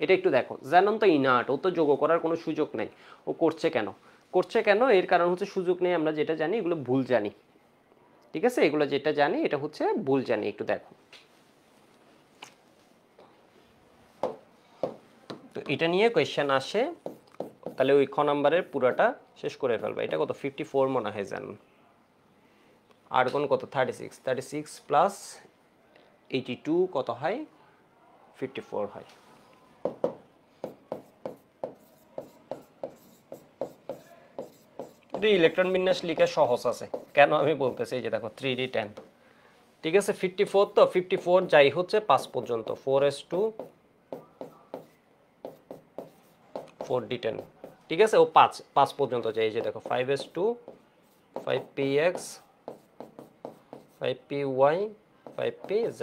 এটা একটু দেখো, জ্যানন তো ইনার্ট, ও তো যৌগ করার কোনো সুযোগ নেই, ও করছে কেন? করছে কেন এর কারণ হচ্ছে সুযোগ নেই, আমরা যেটা জানি এগুলো ভুল জানি। ঠিক আছে, এগুলো যেটা জানি এটা হচ্ছে ভুল জানি। একটু দেখো, তো এটা নিয়ে কোয়েশ্চেন আসে, তাহলে ওই খ নাম্বারের পুরোটা শেষ করে ফেলবে। এটা কত 54 মনে হয় জানেন, আর্গন কত 36, 36 প্লাস 82 কত হয় 54 হয়। এটা ইলেকট্রন বিন্যাস লিখে সহজ আছে, কেন আমি বলতেছি, এই যে দেখো 3d10। ঠিক আছে, 54 তো 54 যাই হচ্ছে 5 পর্যন্ত, 4s2 4d10। ঠিক আছে, ও 5 পর্যন্ত যায়, এই যে দেখো 5s2 5px 5py 5pz,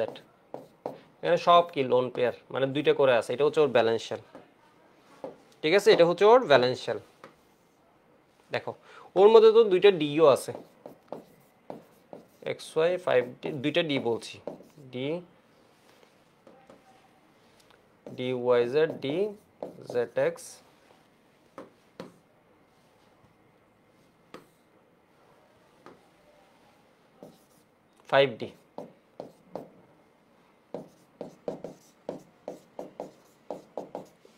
এখানে সব কি লোন পেয়ার, মানে দুইটা করে আছে, এটা হচ্ছে ওর ব্যালেন্স শেল। ঠিক আছে, এটা হচ্ছে ওর ব্যালেন্স শেল। দেখো ওর মধ্যে তো দুইটা ডিও আছে, xy 5d, দুইটা ডি বলছি, ডি dyz dzx 5d।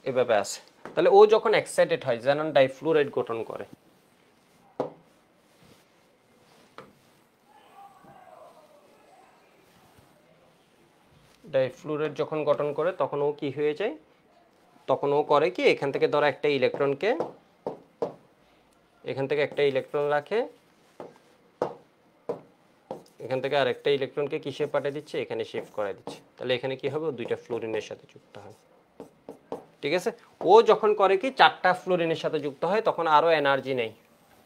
এভাবে আছে। তাহলে ও যখন এক্সাইটেড হয় জ্যানন ডাইফ্লুরাইড গঠন করে। ডাইফ্লুরাইড যখন গঠন করে তখন ও কি হয়ে যায়, তখন ও করে কি, এখান থেকে ধরো একটা ইলেকট্রনকে, এখান থেকে একটা ইলেকট্রন রাখে, এখান থেকে আরেকটা ইলেকট্রনকে কিসে পাঠিয়ে দিচ্ছে, এখানে শিফট করে দিচ্ছে। তাহলে এখানে কি হবে, দুইটা ফ্লোরিনের সাথে যুক্ত হয়। ঠিক আছে, ও যখন করে কি 4টা ফ্লোরিনের সাথে যুক্ত হয়, তখন আরো এনার্জি নেই।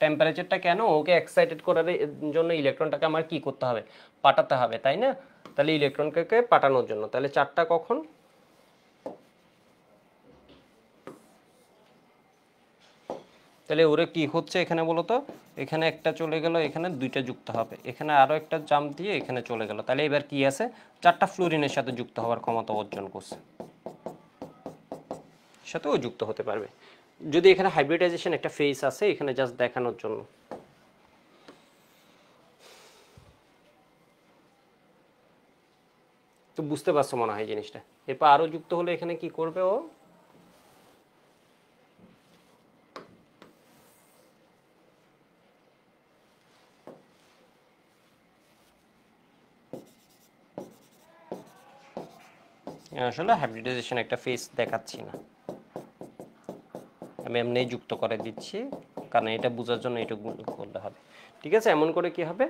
টেম্পারেচারটা কেন, ওকে এক্সাইটেড করার জন্য ইলেকট্রনটাকে আমার কি করতে হবে, পাঠাতে হবে, তাই না? তাহলে ইলেকট্রনকে পাঠানোর জন্য, তাহলে 4টা কখন, তাহলে ওরে কি হচ্ছে এখানে বলো তো, এখানে একটা চলে গেল, এখানে দুইটা যুক্ত হবে, এখানে আরো একটা জাম্প দিয়ে এখানে চলে গেল। তাহলে এবার কি আছে, 4টা ফ্লোরিনের সাথে যুক্ত হওয়ার ক্ষমতা অর্জন করছে, সাথেও যুক্ত হতে পারবে। যদি এখানে হাইব্রিডাইজেশন একটা ফেজ আছে, এখানে জাস্ট দেখানোর জন্য। তো বুঝতে পারছো মনে হয় জিনিসটা। এরপর আরো যুক্ত হলে এখানে কি করবে ও, আসলে হাইব্রিডাইজেশন একটা ফেজ দেখাচ্ছি না, আমি এমনি যুক্ত করে দিচ্ছি, কারণ এটা বোঝার জন্য এটুকু করলে হবে। ঠিক আছে, এমন করে কি হবে,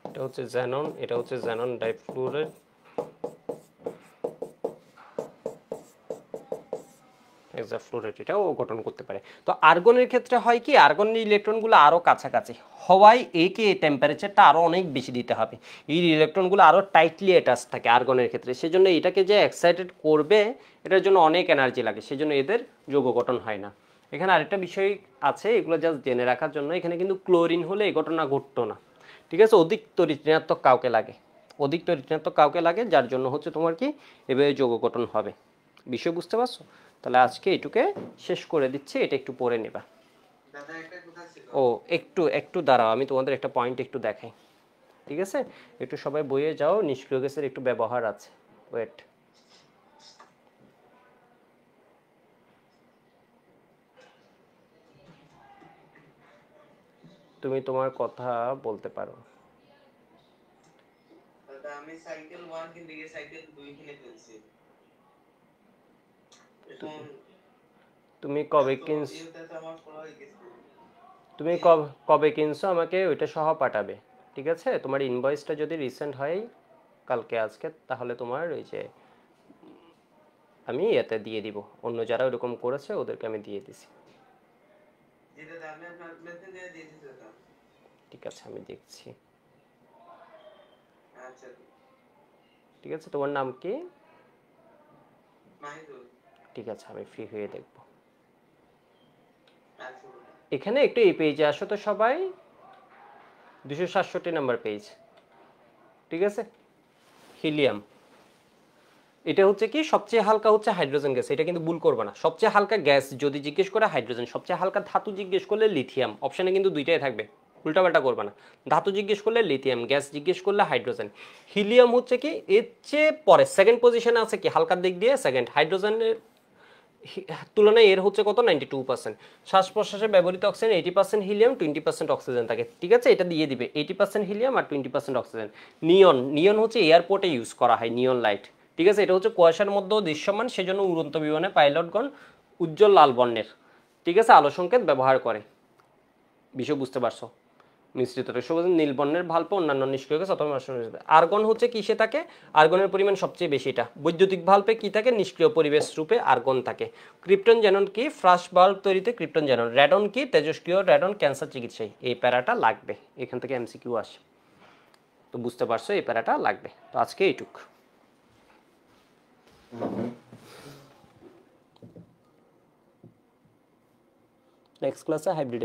এটা হচ্ছে জ্যানন, এটা হচ্ছে জ্যানন ডাইফ্লুরাইড, হেক্সাফ্লুরাইড, এটাও গঠন করতে পারে। তো আর্গনের ক্ষেত্রে হয় কি, আর্গনের ইলেকট্রনগুলো আরো কাছাকাছি হওয়ায় একে টেম্পারেচারটা আরো অনেক বেশি দিতে হবে, এই ইলেকট্রনগুলো আরো টাইটলি অ্যাটাচ থাকে আর্গনের ক্ষেত্রে, সেজন্য এটাকে যে এক্সাইটেড করবে এটার জন্য অনেক এনার্জি লাগে, সেজন্য এদের যৌগ গঠন হয় না। এখানে আরেকটা বিষয় আছে, এগুলো জাস্ট জেনে রাখার জন্য, এখানে কিন্তু ক্লোরিন হলে এই ঘটনা ঘটতো না। ঠিক আছে, অধিক তড়িৎ ঋণাত্মক কাউকে লাগে, অধিক তড়িৎ ঋণাত্মক কাউকে লাগে, যার জন্য হচ্ছে তোমার কি এভাবে যৌগ গঠন হবে। বিষয় বুঝতে পারছো? তাহলে আজকে এটুকে শেষ করে দিচ্ছি, এটা একটু পড়ে নেবা। ও একটু একটু দাঁড়াও, আমি তোমাদের একটা পয়েন্ট একটু দেখাই। ঠিক আছে, একটু সবাই বইয়ে যাও, নিষ্ক্রিয় গ্যাসের একটু ব্যবহার আছে, ওয়েট। তুমি তোমার কথা বলতে পারো। দাদা আমি সাইকেল 1 কিনতে গিয়ে সাইকেল 2 কিনে ফেলছি। এখন তুমি কবে তো কিনছ, এটা তো আমার পড়া হয়ে গেছে। তুমি জি কবে কিনছো আমাকে ওইটা সহ পাঠাবে, ঠিক আছে? তোমার ইনভয়েসটা যদি রিসেন্ট হয় কালকে আজকে, তাহলে তোমার ওই যে আমি এতে দিয়ে দিব, অন্য যারা ওরকম করেছে ওদেরকে আমি দিয়ে দিছি। জি দাদা আমি আপনার মেসেঞ্জারে দিয়েছি দাদা। ঠিক আছে, আমি দেখছি। আচ্ছা ঠিক আছে, তোমার নাম কি? মাহিদুল। ঠিক আছে, আমি ফ্রি হয়ে দেখব। আচ্ছা দাদা। এখানে একটু এই পেজে আসো তো সবাই, 267 নাম্বার পেজ। ঠিক আছে, হিলিয়াম এটা হচ্ছে কি সবচেয়ে হালকা হচ্ছে হাইড্রোজেন গ্যাস, এটা কিন্তু ভুল করবে না। সবচেয়ে হালকা গ্যাস যদি জিজ্ঞেস করে হাইড্রোজেন, সবচেয়ে হালকা ধাতু জিজ্ঞেস করলে লিথিয়াম। অপশানে কিন্তু দুইটাই থাকবে, উল্টাপাল্টা করবে না। ধাতু জিজ্ঞেস করলে লিথিয়াম, গ্যাস জিজ্ঞেস করলে হাইড্রোজেন। হিলিয়াম হচ্ছে কি এর চেয়ে পরে সেকেন্ড পজিশনে আছে, কি হালকার দিক দিয়ে সেকেন্ড। হাইড্রোজেনের তুলনায় এর হচ্ছে কত 92%। শ্বাস প্রশ্বাসে ব্যবহৃত অক্সিজেন 80% হিলিয়াম, 20% অক্সিজেন থাকে। ঠিক আছে, এটা দিয়ে দিবে 80% হিলিয়াম আর 20% অক্সিজেন। নিয়ন হচ্ছে এয়ারপোর্টে ইউজ করা হয়, নিয়ন লাইট। ঠিক আছে, এটা হচ্ছে কুয়াশার মধ্যেও দৃশ্যমান, সেজন্য উড়ন্ত বিমানে পাইলটগণ উজ্জ্বল লাল বর্ণের, ঠিক আছে, আলো সংকেত ব্যবহার করে। বিষয় বুঝতে পারছো? মিশ্রিত সবুজ নীল বর্ণের ভাল্ব অন্যান্য নিষ্ক্রিয় গ্যাস অথবা আর্গন হচ্ছে কিসে থাকে? আর্গনের পরিমাণ সবচেয়ে বেশি। এটা বৈদ্যুতিক ভাল্বে কি থাকে? নিষ্ক্রিয় পরিবেশ রূপে আর্গন থাকে। ক্রিপ্টন জ্যানন কি? ফ্লাশ বাল্ব তৈরিতে ক্রিপ্টন জ্যানন। র্যাডন কি? তেজস্ক্রিয় র্যাডন ক্যান্সার চিকিৎসায়। এই প্যারাটা লাগবে, এখান থেকে এমসিকিউ আসে। তো বুঝতে পারছো এই প্যারাটা লাগবে। তো আজকে এইটুক। নেক্সট ক্লাসে হাইব্রিড